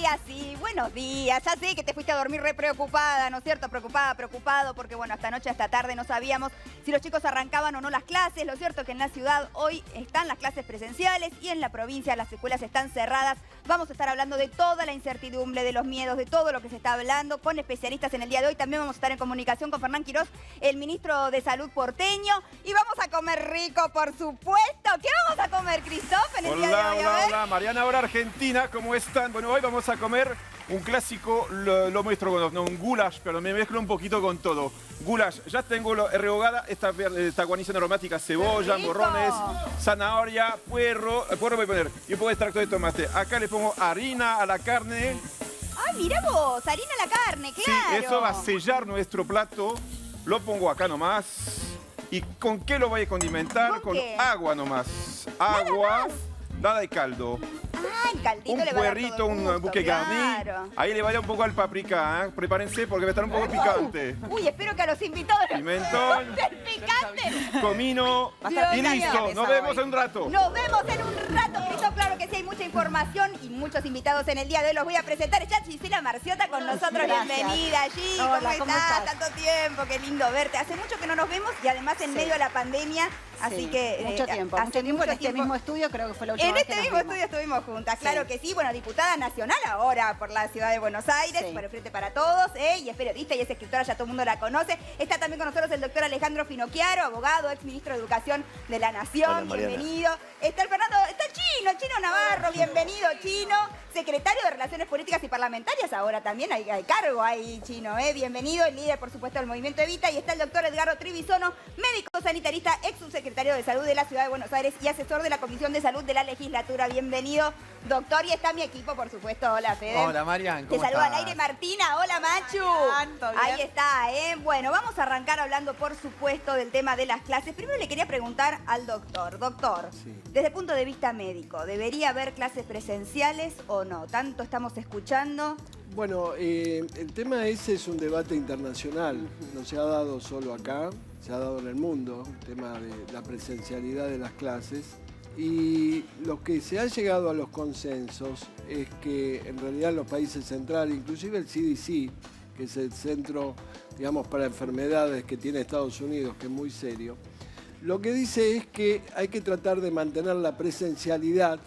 días, sí, buenos días. Ya sé que te fuiste a dormir re preocupada, ¿no es cierto? Preocupado, porque bueno, hasta anoche, hasta tarde no sabíamos si los chicos arrancaban o no las clases. Lo cierto es que en la ciudad hoy están las clases presenciales y en la provincia las escuelas están cerradas. Vamos a estar hablando de toda la incertidumbre, de los miedos, de todo lo que se está hablando con especialistas en el día de hoy. También vamos a estar en comunicación con Fernán Quirós, el ministro de Salud porteño. Y vamos a comer rico, por supuesto. ¿Qué vamos a comer, Cristóf, en el día de hoy? Hola, Mariana, ahora Argentina, ¿cómo están? Bueno, hoy vamos a comer un clásico, lo muestro con un goulash, pero me mezclo un poquito con todo. Goulash, ya tengo rehogada esta guarnición aromática, cebolla, morrones, zanahoria, puerro voy a poner y un poco de extracto de tomate. Acá le pongo harina a la carne. ¡Ay, mira vos! Harina a la carne, claro. Sí, eso va a sellar nuestro plato. Lo pongo acá nomás. ¿Y con qué lo voy a condimentar? ¿Con qué? Agua nomás. Agua, nada de caldo. Ah, el caldito Un le va a dar puerrito, todo el un gusto, buque garni. claro. Ahí le vaya un poco al paprika, ¿eh? Prepárense porque va a estar un poco picante. Uy, espero que a los invitados Pimentón. picante. Comino Dios y mío. listo. Nos vemos en un rato. Nos vemos en un rato, Cristóf. Claro que sí, hay mucha información y muchos invitados en el día de hoy. Los voy a presentar. Está Gisela Marciota con nosotros. Gracias. Bienvenida, Gis. Hola, ¿Cómo estás? Tanto tiempo, qué lindo verte. Hace mucho que no nos vemos y además en medio de la pandemia. Así Sí, que mucho tiempo en este mismo estudio, creo que fue la última En vez este que nos mismo vimos. estudio estuvimos juntas, Sí. claro que sí. Bueno, diputada nacional ahora por la ciudad de Buenos Aires, Sí. por el Frente para Todos, y es periodista y es escritora, ya todo el mundo la conoce. Está también con nosotros el doctor Alejandro Finocchiaro, abogado, ex ministro de Educación de la Nación. Hola, Mariana. Bienvenido. Está el Fernando, está Chino Navarro, bienvenido, Chino. Secretario de Relaciones Políticas y Parlamentarias, ahora también hay cargo ahí, Chino, bienvenido, el líder, por supuesto, del Movimiento Evita. Y está el doctor Edgardo Trivisono, médico sanitarista, ex subsecretario de Salud de la Ciudad de Buenos Aires y asesor de la Comisión de Salud de la Legislatura. Bienvenido, doctor. Y está mi equipo, por supuesto. Hola, Fede. Hola, Marian, ¿cómo Te saluda estás? al aire Martina. Hola, Machu. Ahí está, Bueno, vamos a arrancar hablando, por supuesto, del tema de las clases. Primero le quería preguntar al doctor. Doctor, Sí. desde el punto de vista médico, ¿debería haber clases presenciales o no? Tanto estamos escuchando. Bueno, el tema ese es un debate internacional, no se ha dado solo acá, se ha dado en el mundo, el tema de la presencialidad de las clases. Y lo que se ha llegado a los consensos es que en realidad los países centrales, inclusive el CDC, que es el centro, digamos, para enfermedades que tiene Estados Unidos, que es muy serio, lo que dice es que hay que tratar de mantener la presencialidad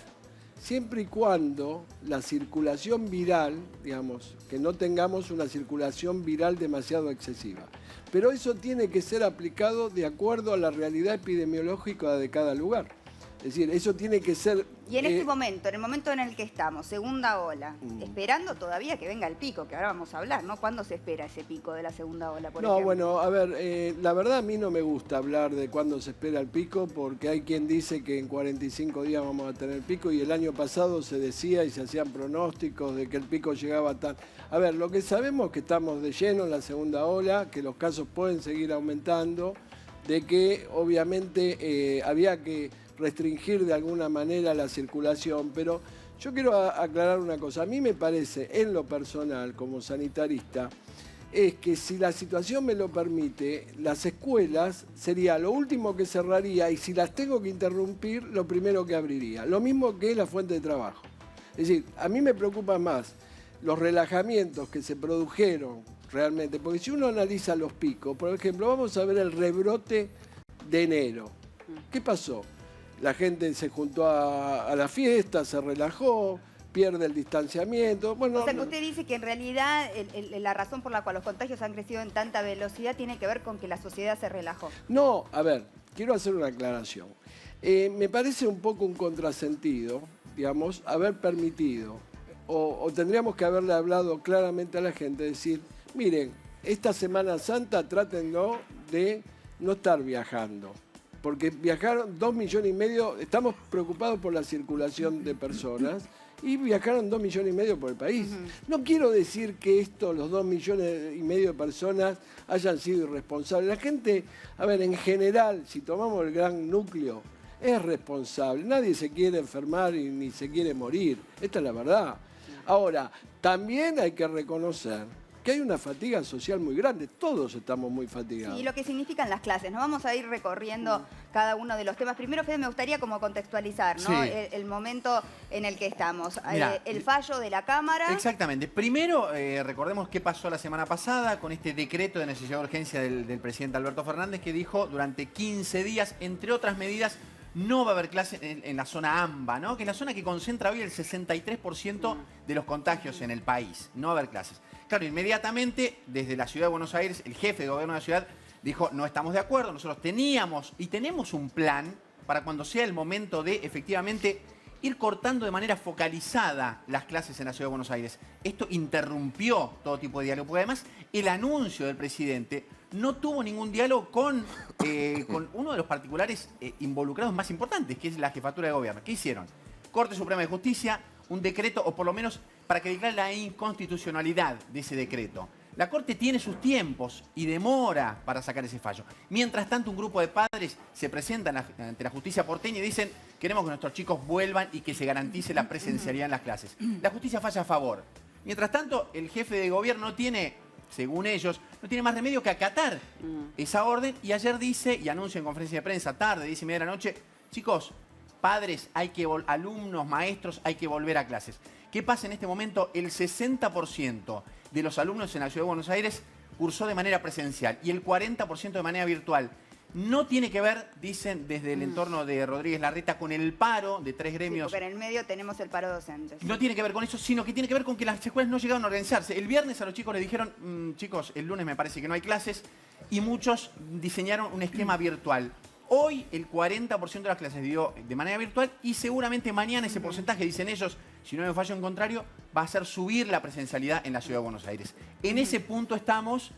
siempre y cuando la circulación viral, digamos, que no tengamos una circulación viral demasiado excesiva. Pero eso tiene que ser aplicado de acuerdo a la realidad epidemiológica de cada lugar. Es decir, eso tiene que ser... Y en este momento, en el momento en el que estamos, segunda ola, esperando todavía que venga el pico, que ahora vamos a hablar, ¿no? ¿Cuándo se espera ese pico de la segunda ola, por ejemplo? bueno, a ver, la verdad a mí no me gusta hablar de cuándo se espera el pico, porque hay quien dice que en 45 días vamos a tener pico, y el año pasado se decía y se hacían pronósticos de que el pico llegaba tan... A ver, lo que sabemos es que estamos de lleno en la segunda ola, que los casos pueden seguir aumentando, de que obviamente había que restringir de alguna manera la circulación, pero yo quiero aclarar una cosa. A mí me parece, en lo personal, como sanitarista, es que si la situación me lo permite, las escuelas sería lo último que cerraría, y si las tengo que interrumpir, lo primero que abriría. Lo mismo que la fuente de trabajo. Es decir, a mí me preocupa más los relajamientos que se produjeron realmente, porque si uno analiza los picos, por ejemplo, vamos a ver el rebrote de enero. ¿Qué pasó? La gente se juntó a la fiesta, se relajó, pierde el distanciamiento. Bueno, O sea, que usted dice que en realidad la razón por la cual los contagios han crecido en tanta velocidad tiene que ver con que la sociedad se relajó. No, a ver, quiero hacer una aclaración. Me parece un poco un contrasentido, digamos, haber permitido, o tendríamos que haberle hablado claramente a la gente, decir, miren, esta Semana Santa trátenlo de no estar viajando. Porque viajaron 2,5 millones, estamos preocupados por la circulación de personas, y viajaron 2,5 millones por el país. No quiero decir que los 2,5 millones de personas hayan sido irresponsables. La gente, a ver, en general, si tomamos el gran núcleo, es responsable. Nadie se quiere enfermar ni se quiere morir. Esta es la verdad. Ahora, también hay que reconocer que hay una fatiga social muy grande. Todos estamos muy fatigados. Y lo que significan las clases. Nos vamos a ir recorriendo cada uno de los temas. Primero, Fede, me gustaría como contextualizar, ¿no? Sí. El momento en el que estamos. Mirá, El fallo de la Cámara. Exactamente. Primero, recordemos qué pasó la semana pasada con este decreto de necesidad de urgencia del presidente Alberto Fernández, que dijo durante 15 días, entre otras medidas, no va a haber clases en la zona AMBA, ¿no? Que es la zona que concentra hoy el 63% de los contagios en el país. No va a haber clases. Claro, inmediatamente, desde la Ciudad de Buenos Aires, el jefe de gobierno de la ciudad dijo, no estamos de acuerdo, nosotros teníamos y tenemos un plan para cuando sea el momento de, efectivamente, ir cortando de manera focalizada las clases en la Ciudad de Buenos Aires. Esto interrumpió todo tipo de diálogo, porque además el anuncio del presidente no tuvo ningún diálogo con uno de los particulares involucrados más importantes, que es la jefatura de gobierno. ¿Qué hicieron? Corte Suprema de Justicia, un decreto, o por lo menos para que declare la inconstitucionalidad de ese decreto. La Corte tiene sus tiempos y demora para sacar ese fallo. Mientras tanto, un grupo de padres se presentan ante la justicia porteña y dicen queremos que nuestros chicos vuelvan y que se garantice la presencialidad en las clases. La justicia falla a favor. Mientras tanto, el jefe de gobierno no tiene, según ellos, no tiene más remedio que acatar esa orden. Y ayer dice, y anuncia en conferencia de prensa tarde, 10:30 de la noche, chicos, padres, alumnos, maestros, hay que volver a clases. ¿Qué pasa en este momento? El 60% de los alumnos en la Ciudad de Buenos Aires cursó de manera presencial y el 40% de manera virtual. No tiene que ver, dicen desde el entorno de Rodríguez Larreta, con el paro de 3 gremios. Sí, porque en el medio tenemos el paro docente. No tiene que ver con eso, sino que tiene que ver con que las escuelas no llegaron a organizarse. El viernes a los chicos les dijeron, chicos, el lunes me parece que no hay clases, y muchos diseñaron un esquema virtual. Hoy el 40% de las clases dio de manera virtual y seguramente mañana ese porcentaje, dicen ellos, si no hay un fallo en contrario, va a ser subir la presencialidad en la Ciudad de Buenos Aires. En ese punto estamos,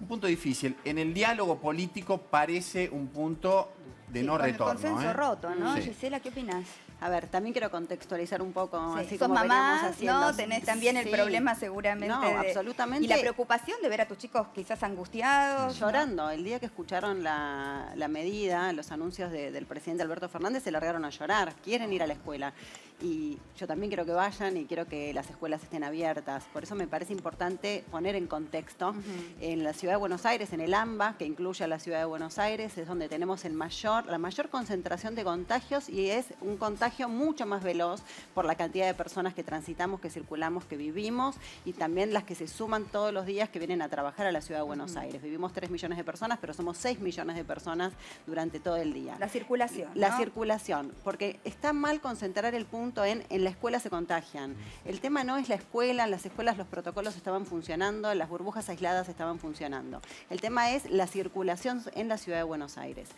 un punto difícil. En el diálogo político parece un punto de no retorno. El consenso roto, ¿no? Sí. Gisela, ¿qué opinás? A ver, también quiero contextualizar un poco, Sí, así sos como mamá, veníamos haciendo. ¿no? Tenés también el Sí. problema seguramente. No, absolutamente. Y la preocupación de ver a tus chicos quizás angustiados. Llorando. ¿No? El día que escucharon la medida, los anuncios del presidente Alberto Fernández, se largaron a llorar. Quieren ir a la escuela. Y yo también quiero que vayan y quiero que las escuelas estén abiertas. Por eso me parece importante poner en contexto. En la Ciudad de Buenos Aires, en el AMBA, que incluye a la Ciudad de Buenos Aires, es donde tenemos la mayor concentración de contagios y es un contagio mucho más veloz por la cantidad de personas que transitamos, que circulamos, que vivimos y también las que se suman todos los días que vienen a trabajar a la Ciudad de Buenos Aires. Vivimos 3 millones de personas, pero somos 6 millones de personas durante todo el día. La circulación, La ¿no? circulación, porque está mal concentrar el punto en la escuela se contagian. El tema no es la escuela, en las escuelas los protocolos estaban funcionando, las burbujas aisladas estaban funcionando. El tema es la circulación en la Ciudad de Buenos Aires.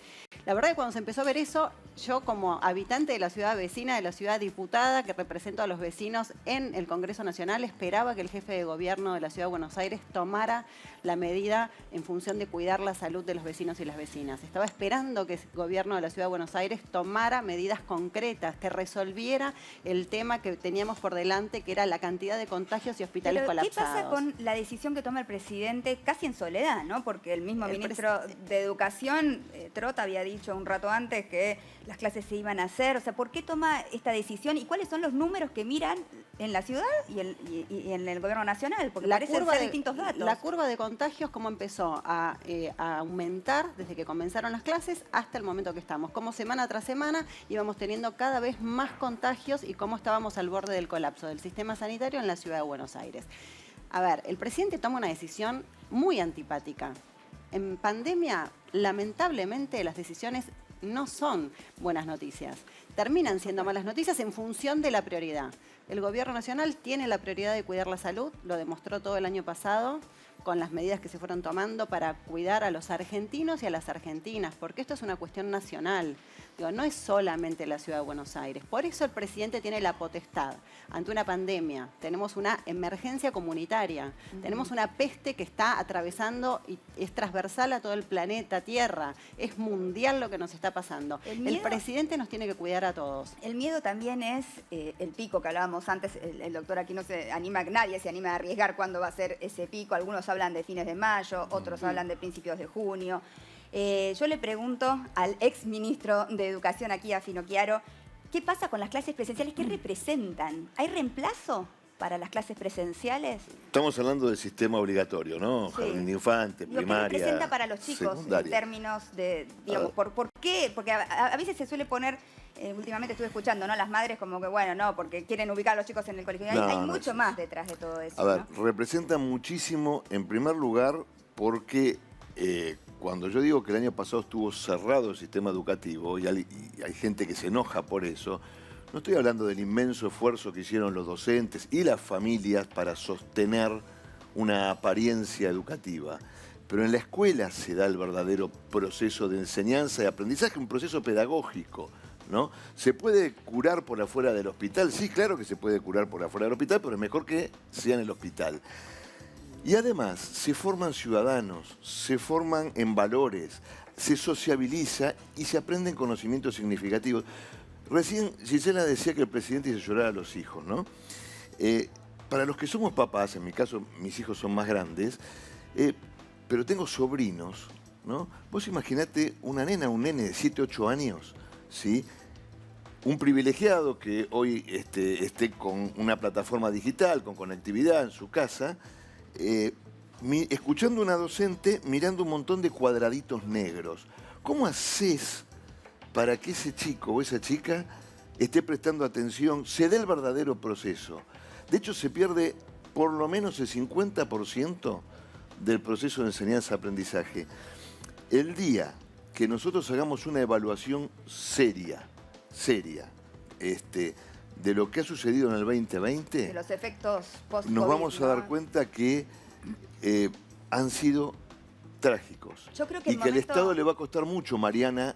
La verdad que cuando se empezó a ver eso, yo como habitante de la ciudad vecina, de la ciudad diputada, que represento a los vecinos en el Congreso Nacional, esperaba que el jefe de gobierno de la Ciudad de Buenos Aires tomara la medida en función de cuidar la salud de los vecinos y las vecinas. Estaba esperando que el gobierno de la Ciudad de Buenos Aires tomara medidas concretas, que resolviera el tema que teníamos por delante, que era la cantidad de contagios y hospitales colapsados. ¿Qué pasa con la decisión que toma el presidente casi en soledad, ¿no? Porque el mismo ministro de Educación, Trota, había dicho un rato antes que las clases se iban a hacer. O sea, ¿por qué toma esta decisión y cuáles son los números que miran en la ciudad y en el gobierno nacional? Porque parecen ser distintos datos. La curva de contagios, cómo empezó a aumentar desde que comenzaron las clases hasta el momento que estamos. Como semana tras semana íbamos teniendo cada vez más contagios y cómo estábamos al borde del colapso del sistema sanitario en la Ciudad de Buenos Aires. A ver, el presidente toma una decisión muy antipática. En pandemia, lamentablemente, las decisiones no son buenas noticias. Terminan siendo malas noticias en función de la prioridad. El gobierno nacional tiene la prioridad de cuidar la salud, lo demostró todo el año pasado con las medidas que se fueron tomando para cuidar a los argentinos y a las argentinas, porque esto es una cuestión nacional. Digo, no es solamente la Ciudad de Buenos Aires. Por eso el presidente tiene la potestad. Ante una pandemia, tenemos una emergencia comunitaria, tenemos una peste que está atravesando y es transversal a todo el planeta Tierra. Es mundial lo que nos está pasando. El presidente nos tiene que cuidar a todos. El miedo también es el pico que hablábamos antes. El doctor aquí no se anima, nadie se anima a arriesgar cuándo va a ser ese pico. Algunos hablan de fines de mayo, otros hablan de principios de junio. Yo le pregunto al ex ministro de Educación aquí, a Finocchiaro, ¿qué pasa con las clases presenciales? ¿Qué representan? ¿Hay reemplazo? para las clases presenciales? Estamos hablando del sistema obligatorio, ¿no? Sí. Jardín de infantes, Lo que primaria, representa para los chicos en secundaria. términos de, digamos, ¿por qué? Porque a veces se suele poner, últimamente estuve escuchando, ¿no? Las madres como que, bueno, no, porque quieren ubicar a los chicos en el colegio. No, Hay no mucho es más detrás de todo eso, A ver, ¿no? representa muchísimo, en primer lugar, porque cuando yo digo que el año pasado estuvo cerrado el sistema educativo, y hay gente que se enoja por eso, no estoy hablando del inmenso esfuerzo que hicieron los docentes y las familias para sostener una apariencia educativa. Pero en la escuela se da el verdadero proceso de enseñanza y aprendizaje, un proceso pedagógico, ¿no? ¿Se puede curar por afuera del hospital? Sí, claro que se puede curar por afuera del hospital, pero es mejor que sea en el hospital. Y además se forman ciudadanos, se forman en valores, se sociabiliza y se aprenden conocimientos significativos. Recién Gisela decía que el presidente hizo llorar a los hijos, ¿no? Para los que somos papás, en mi caso mis hijos son más grandes, pero tengo sobrinos, ¿no? Vos imaginate una nena, un nene de 7, 8 años, ¿sí? Un privilegiado que hoy esté con una plataforma digital, con conectividad en su casa, escuchando a una docente mirando un montón de cuadraditos negros. ¿Cómo haces para que ese chico o esa chica esté prestando atención, se dé el verdadero proceso? De hecho, se pierde por lo menos el 50% del proceso de enseñanza-aprendizaje. El día que nosotros hagamos una evaluación seria, de lo que ha sucedido en el 2020, De los efectos post-COVID, nos vamos a ¿no? dar cuenta que han sido trágicos. Yo creo que y el que al momento- Estado le va a costar mucho, Mariana,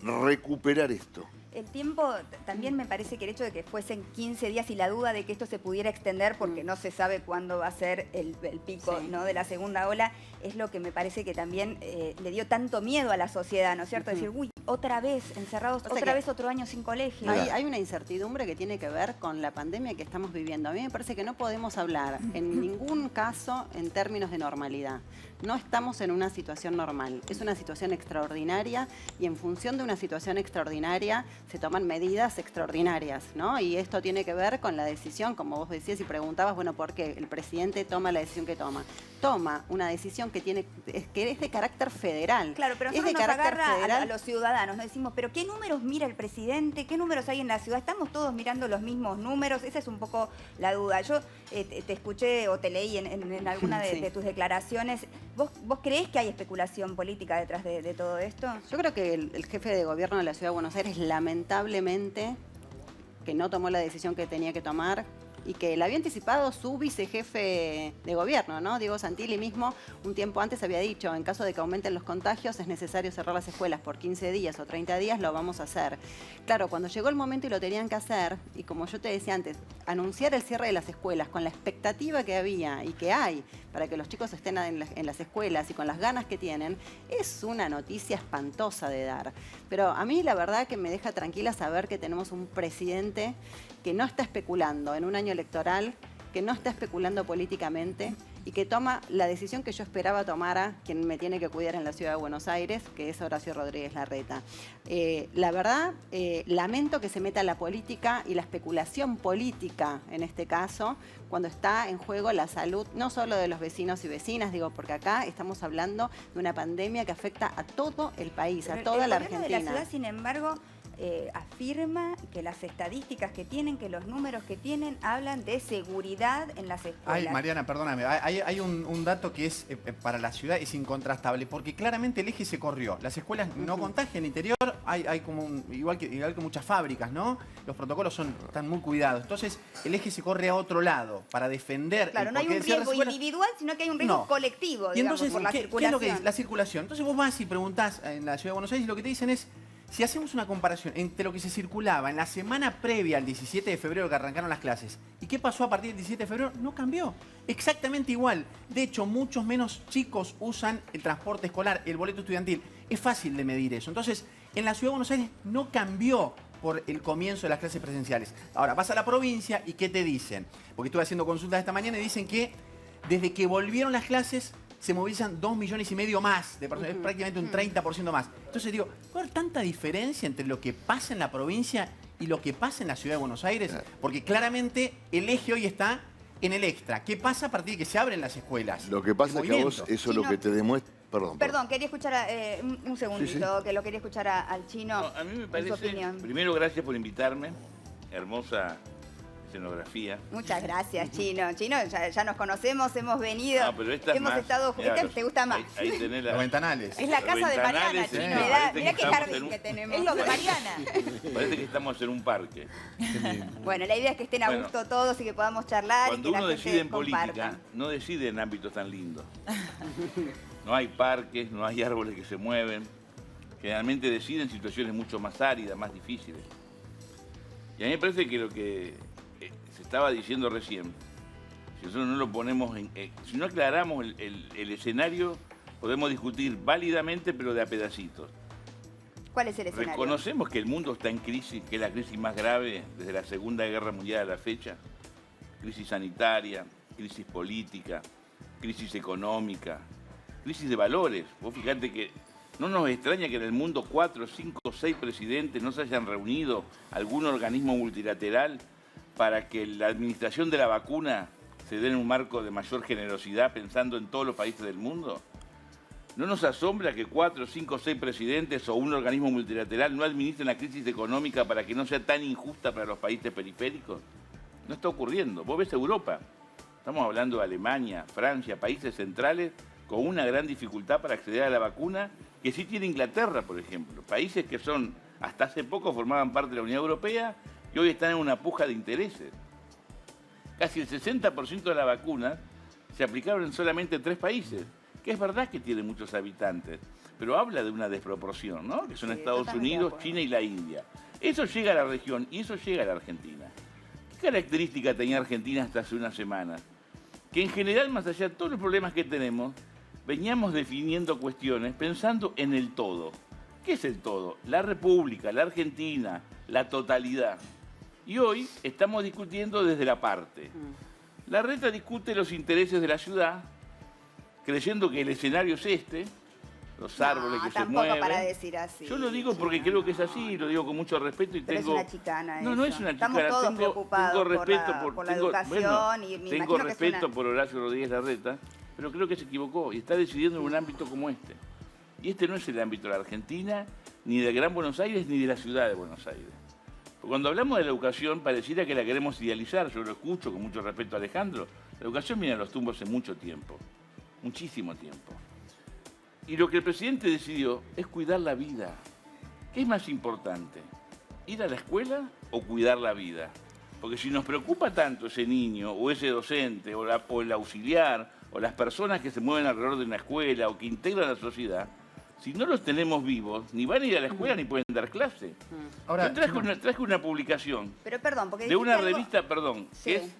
recuperar esto. El tiempo, también me parece que el hecho de que fuesen 15 días y la duda de que esto se pudiera extender porque no se sabe cuándo va a ser el pico, Sí. ¿no? de la segunda ola, es lo que me parece que también le dio tanto miedo a la sociedad, ¿no es cierto? Decir, uy, otra vez encerrados, O sea otra que vez otro año sin colegio. Hay una incertidumbre que tiene que ver con la pandemia que estamos viviendo. A mí me parece que no podemos hablar en ningún caso en términos de normalidad. No estamos en una situación normal, es una situación extraordinaria y en función de una situación extraordinaria se toman medidas extraordinarias, ¿no? Y esto tiene que ver con la decisión, como vos decías y preguntabas, bueno, ¿por qué el presidente toma la decisión que toma? Toma una decisión que es de carácter federal. Claro, pero es nosotros de nos carácter agarra federal. a los ciudadanos, nos decimos, pero ¿qué números mira el presidente? ¿Qué números hay en la ciudad? ¿Estamos todos mirando los mismos números? Esa es un poco la duda. Yo te escuché o te leí en alguna Sí. de tus declaraciones. ¿Vos creés que hay especulación política detrás de todo esto? Yo creo que el jefe de gobierno de la Ciudad de Buenos Aires, lamentablemente, que no tomó la decisión que tenía que tomar y que la había anticipado su vicejefe de gobierno, ¿no? Diego Santilli mismo un tiempo antes había dicho, en caso de que aumenten los contagios es necesario cerrar las escuelas por 15 días o 30 días, lo vamos a hacer. Claro, cuando llegó el momento y lo tenían que hacer, y como yo te decía antes, anunciar el cierre de las escuelas con la expectativa que había y que hay para que los chicos estén en las escuelas y con las ganas que tienen, es una noticia espantosa de dar. Pero a mí la verdad que me deja tranquila saber que tenemos un presidente que no está especulando en un año electoral, que no está especulando políticamente y que toma la decisión que yo esperaba tomara quien me tiene que cuidar en la Ciudad de Buenos Aires, que es Horacio Rodríguez Larreta. La verdad, lamento que se meta la política y la especulación política, en este caso, cuando está en juego la salud, no solo de los vecinos y vecinas, digo, porque acá estamos hablando de una pandemia que afecta a todo el país, a Pero toda la el gobierno Argentina. de la ciudad, sin embargo, afirma que las estadísticas que tienen, que los números que tienen, hablan de seguridad en las escuelas. Ay, Mariana, perdóname, hay un dato que es para la ciudad es incontrastable, porque claramente el eje se corrió. Las escuelas no contagian, en el interior hay como igual que muchas fábricas, ¿no? Los protocolos están muy cuidados. Entonces, el eje se corre a otro lado para defender. Claro, no hay un riesgo individual, sino que hay un riesgo colectivo, Y digamos, entonces, por la ¿qué circulación. es lo que dice? La circulación. Entonces vos vas y preguntás en la Ciudad de Buenos Aires y lo que te dicen es, si hacemos una comparación entre lo que se circulaba en la semana previa al 17 de febrero que arrancaron las clases y qué pasó a partir del 17 de febrero, no cambió. Exactamente igual. De hecho, muchos menos chicos usan el transporte escolar, el boleto estudiantil. Es fácil de medir eso. Entonces, en la Ciudad de Buenos Aires no cambió por el comienzo de las clases presenciales. Ahora, vas a la provincia y ¿qué te dicen? Porque estuve haciendo consultas esta mañana y dicen que desde que volvieron las clases se movilizan 2,5 millones más de personas, es prácticamente un 30% más. Entonces digo, ¿puede haber tanta diferencia entre lo que pasa en la provincia y lo que pasa en la ciudad de Buenos Aires? Porque claramente el eje hoy está en el extra. ¿Qué pasa a partir de que se abren las escuelas? Lo que pasa es que a vos eso lo que te demuestra... Perdón, quería escuchar un segundito, que lo quería escuchar al Chino. No, a mí me su parece, opinión. primero gracias por invitarme, hermosa escenografía. Muchas gracias, Chino. Chino, ya nos conocemos, hemos venido, No, pero esta es hemos más, estado... mirá, ¿Esta te gusta más? Ahí tenés Los ventanales. Es la casa de Mariana, ventanales, Chino. sí, Mirá parece que qué estamos jardín en un- que tenemos. Es lo de Mariana. Parece que estamos en un parque. Bueno, la idea es que estén a Bueno, gusto todos y que podamos charlar Cuando y que uno la gente decide en comparta. política, no decide en ámbitos tan lindos. No hay parques, no hay árboles que se mueven. Generalmente decide en situaciones mucho más áridas, más difíciles. Y a mí me parece que lo que se estaba diciendo recién, si nosotros no lo ponemos si no aclaramos el escenario, podemos discutir válidamente, pero de a pedacitos. ¿Cuál es el escenario? Reconocemos que el mundo está en crisis, que es la crisis más grave desde la Segunda Guerra Mundial a la fecha. Crisis sanitaria, crisis política, crisis económica, crisis de valores. Vos fijate que no nos extraña que en el mundo 4, 5, 6 presidentes no se hayan reunido algún organismo multilateral para que la administración de la vacuna se dé en un marco de mayor generosidad pensando en todos los países del mundo. ¿No nos asombra que 4, 5, 6 presidentes o un organismo multilateral no administren la crisis económica para que no sea tan injusta para los países periféricos? No está ocurriendo. Vos ves Europa. Estamos hablando de Alemania, Francia, países centrales con una gran dificultad para acceder a la vacuna, que sí tiene Inglaterra, por ejemplo. Países que son, hasta hace poco formaban parte de la Unión Europea y hoy están en una puja de intereses. Casi el 60% de la vacuna se aplicaron en solamente 3 países, que es verdad que tienen muchos habitantes, pero habla de una desproporción, ¿no? Que son Estados totalmente de Unidos, acuerdo. China y la India. Eso llega a la región y eso llega a la Argentina. ¿Qué característica tenía Argentina hasta hace unas semanas? Que en general, más allá de todos los problemas que tenemos, veníamos definiendo cuestiones pensando en el todo. ¿Qué es el todo? La República, la Argentina, la totalidad. Y hoy estamos discutiendo desde la parte. La reta discute los intereses de la ciudad, creyendo que el escenario es este, los árboles que se tampoco mueven. para decir así. Yo lo digo porque Chino, creo que es no. así, lo digo con mucho respeto y Pero tengo... es una chicana No, no eso. es una Estamos chicana. todos tengo preocupados respeto por la tengo- educación bueno, y me tengo imagino que es respeto una... por Horacio Rodríguez Larreta, pero creo que se equivocó y está decidiendo en un ámbito como este. Y este no es el ámbito de la Argentina, ni del Gran Buenos Aires, ni de la ciudad de Buenos Aires. Porque cuando hablamos de la educación, pareciera que la queremos idealizar. Yo lo escucho con mucho respeto a Alejandro. La educación viene a los tumbos hace mucho tiempo, muchísimo tiempo. Y lo que el presidente decidió es cuidar la vida. ¿Qué es más importante? ¿Ir a la escuela o cuidar la vida? Porque si nos preocupa tanto ese niño o ese docente o el auxiliar o las personas que se mueven alrededor de una escuela o que integran la sociedad, si no los tenemos vivos, ni van a ir a la escuela ni pueden dar clase. Ahora, Yo traje una publicación Pero perdón, porque de una dijiste algo- revista, perdón, Sí. que es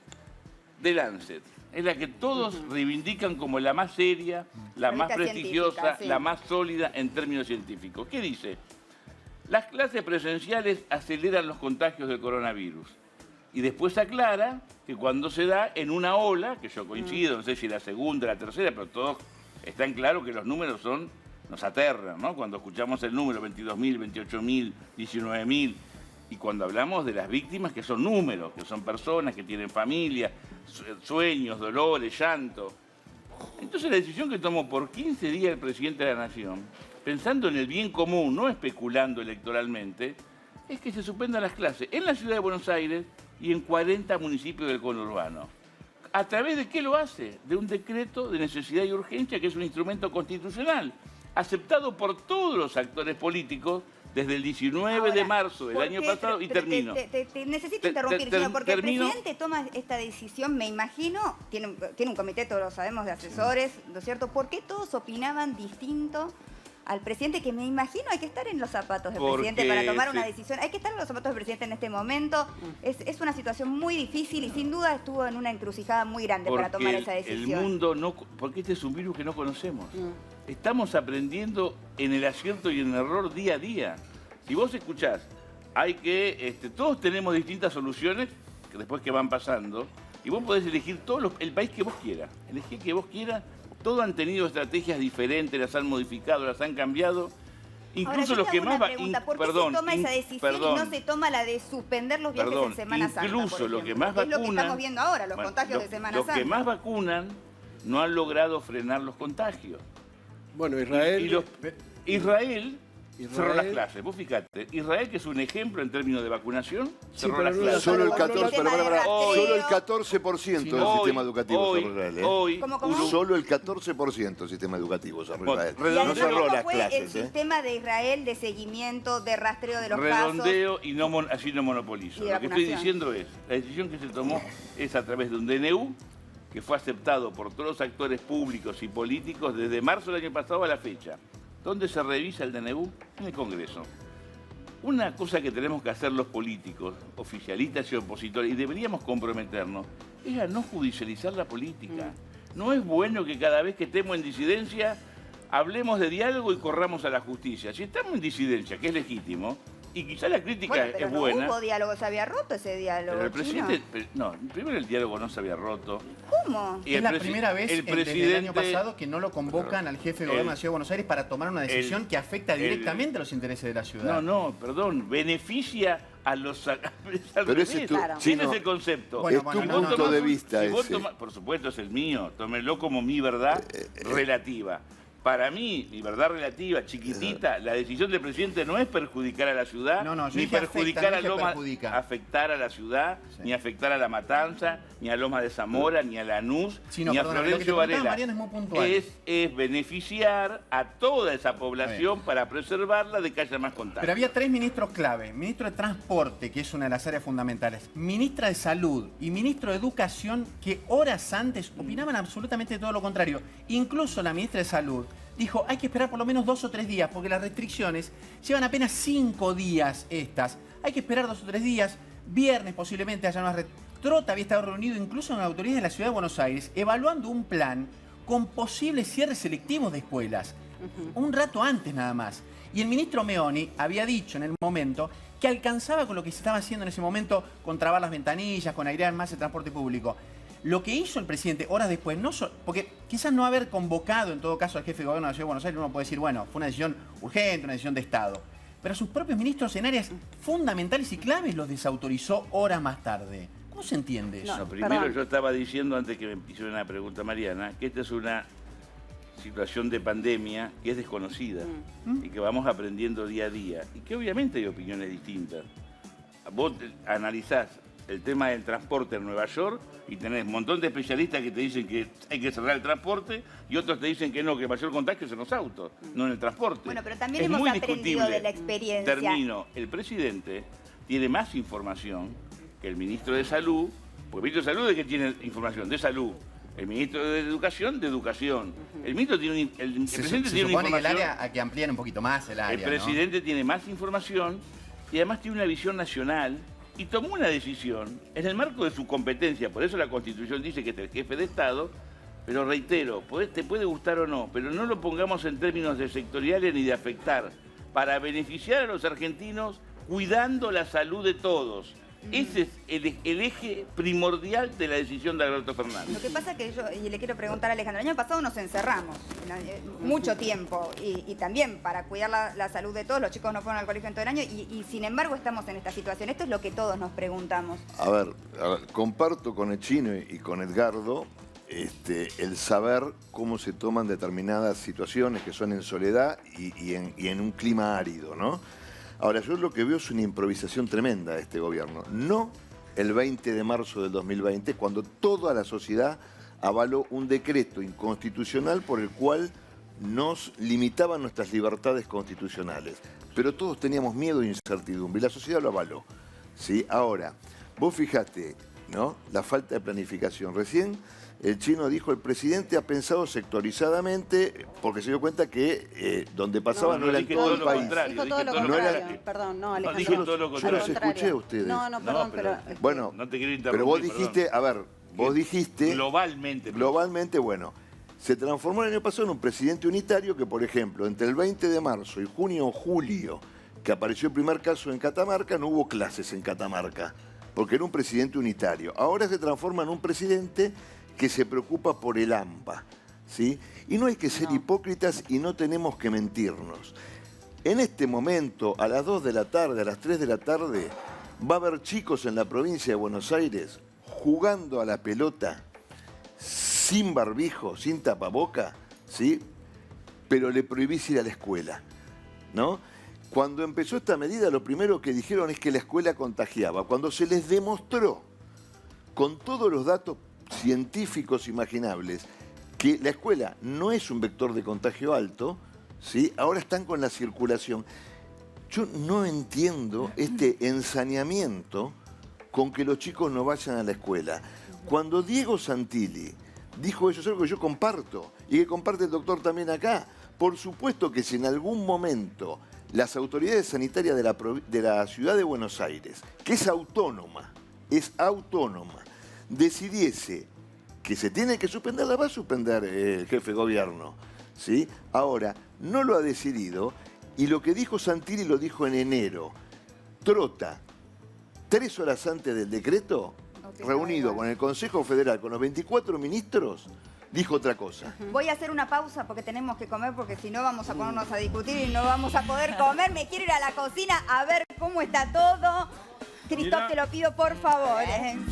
The Lancet. Es la que todos reivindican como la más seria, la más Revista prestigiosa, científica, sí. la más sólida en términos científicos. ¿Qué dice? Las clases presenciales aceleran los contagios del coronavirus. Y después aclara que cuando se da en una ola, que yo coincido, no sé si la segunda, la tercera, pero todos están claros que los números nos aterran, ¿no? Cuando escuchamos el número 22.000, 28.000, 19.000, y cuando hablamos de las víctimas, que son números, que son personas que tienen familia, sueños, dolores, llanto. Entonces la decisión que tomó por 15 días el presidente de la Nación, pensando en el bien común, no especulando electoralmente, es que se suspendan las clases en la ciudad de Buenos Aires y en 40 municipios del conurbano. ¿A través de qué lo hace? De un decreto de necesidad y urgencia, que es un instrumento constitucional, aceptado por todos los actores políticos desde el 19 de Ahora, marzo del año porque- pasado y pero termino. te necesito Te- interrumpir, te- Chino, porque termino. el presidente toma esta decisión, me imagino, tiene un comité, todos lo sabemos, de asesores, ¿no es cierto? ¿Por qué todos opinaban distinto al presidente? Que me imagino hay que estar en los zapatos del Porque presidente para tomar una se- decisión. Hay que estar en los zapatos del presidente en este momento. Es una situación muy difícil y sin duda estuvo en una encrucijada muy grande para tomar esa el decisión. mundo no, porque este es un virus que no conocemos. Estamos aprendiendo en el acierto y en el error día a día. Si vos escuchás, hay que, todos tenemos distintas soluciones que después que van pasando, y vos podés elegir el país que vos quieras. Elegí el que vos quieras. Todos han tenido estrategias diferentes, las han modificado, las han cambiado. Incluso Ahora, los que más... ¿por qué se toma esa decisión y no se toma la de suspender los viajes en Semana Santa? Incluso los que más vacunan... Es lo que estamos viendo ahora, los contagios de Semana Santa. Los que más vacunan no han logrado frenar los contagios. Bueno, Israel... Israel cerró las clases. Vos fíjate, Israel, que es un ejemplo en términos de vacunación, cerró las clases. Solo el 14%, solo el 14% Sí, del sistema educativo cerró Israel. ¿Cómo? Solo el 14% del sistema educativo cerró Israel. ¿Y No cerró las fue el clases. sistema de Israel de seguimiento, de rastreo de los Redondeo casos? y así no monopolizo. Y de Lo que estoy vacunación. diciendo es, la decisión que se tomó es a través de un DNU que fue aceptado por todos los actores públicos y políticos desde marzo del año pasado a la fecha. ¿Dónde se revisa el DNU? En el Congreso. Una cosa que tenemos que hacer los políticos, oficialistas y opositores, y deberíamos comprometernos, es a no judicializar la política. No es bueno que cada vez que estemos en disidencia hablemos de diálogo y corramos a la justicia. Si estamos en disidencia, que es legítimo, y quizá la crítica Bueno, pero es no buena... hubo diálogo, se había roto ese diálogo. Pero el presidente... No, primero el diálogo no se había roto. ¿Cómo? Y Es la primera vez desde el año pasado que no lo convocan al jefe de gobierno de la Ciudad de Buenos Aires para tomar una decisión que afecta directamente a los intereses de la ciudad. No, perdón, beneficia a los... Pero ese es tu, ¿Quién es el concepto? Bueno, es tu punto de vista ese. Por supuesto es el mío, tómelo como mi verdad relativa. Para mí, mi verdad relativa, chiquitita, la decisión del presidente no es perjudicar a la ciudad, ni perjudicar a Lomas, afectar a la ciudad, ni afectar a La Matanza, ni a Lomas de Zamora, ni a Lanús, ni a Florencio Varela. Es beneficiar a toda esa población para preservarla de que haya más contacto. Pero había tres ministros clave. Ministro de Transporte, que es una de las áreas fundamentales. Ministra de Salud y ministro de Educación, que horas antes opinaban absolutamente todo lo contrario. Incluso la ministra de Salud dijo, hay que esperar por lo menos 2 o 3 días, porque las restricciones llevan apenas 5 días estas. Hay que esperar 2 o 3 días. Viernes posiblemente haya más... Trota había estado reunido incluso con autoridades de la Ciudad de Buenos Aires, evaluando un plan con posibles cierres selectivos de escuelas. Un rato antes nada más. Y el ministro Meoni había dicho en el momento que alcanzaba con lo que se estaba haciendo en ese momento con trabar las ventanillas, con airear más el transporte público. Lo que hizo el presidente horas después, porque quizás no haber convocado en todo caso al jefe de gobierno de la Ciudad de Buenos Aires, uno puede decir, bueno, fue una decisión urgente, una decisión de Estado. Pero a sus propios ministros en áreas fundamentales y claves los desautorizó horas más tarde. ¿Cómo se entiende eso? Primero yo estaba diciendo, antes que me hiciera una pregunta Mariana, que esta es una situación de pandemia que es desconocida y que vamos aprendiendo día a día y que obviamente hay opiniones distintas. Vos analizás el tema del transporte en Nueva York y tenés un montón de especialistas que te dicen que hay que cerrar el transporte y otros te dicen que no, que el mayor contagio es en los autos, no en el transporte. Bueno, pero también hemos aprendido de la experiencia. Termino. El presidente tiene más información que el ministro de Salud, porque el ministro de Salud, ¿de qué tiene información? De salud. El ministro de Educación, de Educación. El ministro tiene el presidente tiene supone información. que el área, a que amplíen un poquito más el área, El presidente tiene más información y además tiene una visión nacional y tomó una decisión en el marco de su competencia. Por eso la Constitución dice que es el jefe de Estado, pero reitero, te puede gustar o no, pero no lo pongamos en términos de sectoriales ni de afectar, para beneficiar a los argentinos cuidando la salud de todos. Ese es el eje primordial de la decisión de Alberto Fernández. Lo que pasa es que yo, y le quiero preguntar a Alejandro, el año pasado nos encerramos mucho tiempo y también para cuidar la salud de todos, los chicos no fueron al colegio en todo el año y sin embargo estamos en esta situación. Esto es lo que todos nos preguntamos. A ver, comparto con el Chino y con Edgardo el saber cómo se toman determinadas situaciones que son en soledad y en un clima árido, ¿no? Ahora, yo lo que veo es una improvisación tremenda de este gobierno. No el 20 de marzo del 2020, cuando toda la sociedad avaló un decreto inconstitucional por el cual nos limitaban nuestras libertades constitucionales. Pero todos teníamos miedo e incertidumbre y la sociedad lo avaló. ¿Sí? Ahora, vos fijate, ¿no? La falta de planificación. Recién el Chino dijo, el presidente ha pensado sectorizadamente porque se dio cuenta que donde pasaba no era en todo el país. Dijo todo lo contrario. Perdón, no, Alejandro. Yo los escuché a ustedes. No, perdón, pero... Bueno, no te quiero interrumpir, pero vos dijiste, a ver, vos dijiste... Globalmente, bueno, se transformó el año pasado en un presidente unitario que, por ejemplo, entre el 20 de marzo y junio o julio, que apareció el primer caso en Catamarca, no hubo clases en Catamarca, porque era un presidente unitario. Ahora se transforma en un presidente que se preocupa por el AMBA, ¿sí? Y no hay que ser hipócritas y no tenemos que mentirnos. En este momento, a las 2 de la tarde, a las 3 de la tarde, va a haber chicos en la provincia de Buenos Aires jugando a la pelota sin barbijo, sin tapaboca, ¿sí? Pero le prohibís ir a la escuela, ¿no? Cuando empezó esta medida, lo primero que dijeron es que la escuela contagiaba. Cuando se les demostró, con todos los datos científicos imaginables, que la escuela no es un vector de contagio alto, ¿sí? Ahora están con la circulación. Yo no entiendo este ensañamiento con que los chicos no vayan a la escuela. Cuando Diego Santilli dijo eso, es algo que yo comparto y que comparte el doctor también acá. Por supuesto que si en algún momento las autoridades sanitarias de la ciudad de Buenos Aires, que es autónoma, decidiese que se tiene que suspender, la va a suspender el jefe de gobierno, ¿sí? Ahora, no lo ha decidido y lo que dijo Santilli lo dijo en enero. Trota, 3 horas antes del decreto, reunido con el Consejo Federal, con los 24 ministros, dijo otra cosa. Voy a hacer una pausa porque tenemos que comer, porque si no vamos a ponernos a discutir y no vamos a poder comer. Me quiero ir a la cocina a ver cómo está todo. Cristóf, te lo pido por favor.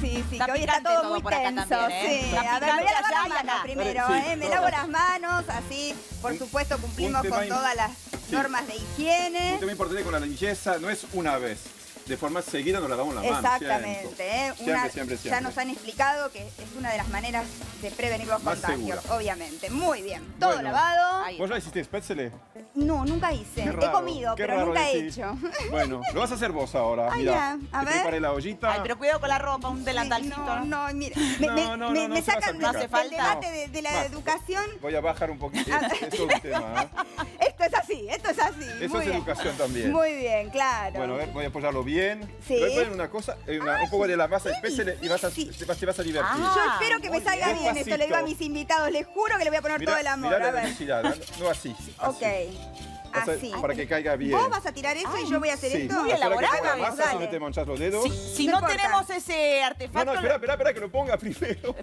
Sí, sí, Está que hoy está picante todo muy por acá tenso. también, ¿eh? Sí, Está a ver, me voy a lavar picante las allá y manos acá. primero, Sí, me lavo las manos, así, por supuesto, cumplimos tema con todas las normas de higiene. Un tema importante con la limpieza no es una vez. De forma seguida nos lavamos las manos. Exactamente. Siempre. Ya nos han explicado que es una de las maneras de prevenir los Más contagios, segura. obviamente. Muy bien. Todo Bueno. lavado. Ay. ¿Vos ya hiciste spätzle? No, nunca hice. Qué He raro, comido, qué pero raro nunca he decir. hecho. Bueno, lo vas a hacer vos ahora. Ah, Mirá, ya, a te ver. preparé la ollita. Ay, pero cuidado con la ropa, un delantalcito. No, mira. No, Me se va a sacan salpicar. del falta. debate de la Más. educación. Voy a bajar un poquito. Ah. Es todo un tema, ¿eh? Esto es así, esto es así. Eso Muy es bien. educación también. Muy bien, claro. Bueno, a ver, voy a apoyarlo bien. Sí. Te voy a poner una cosa, un poco de la masa de spécimen y sí. te vas a divertir. Yo espero que me muy salga bien. bien esto, le digo a mis invitados, les juro que le voy a poner todo el amor. Mirá A la ver. velocidad, no así. Ok. Vas a- Así. Para que caiga bien. Vos vas a tirar eso y yo voy a hacer Sí. esto. Muy Espera que elaborada, ponga la masa, dale. no te manchas los dedos. Si No no importa. tenemos ese No, artefacto, espera que lo ponga primero.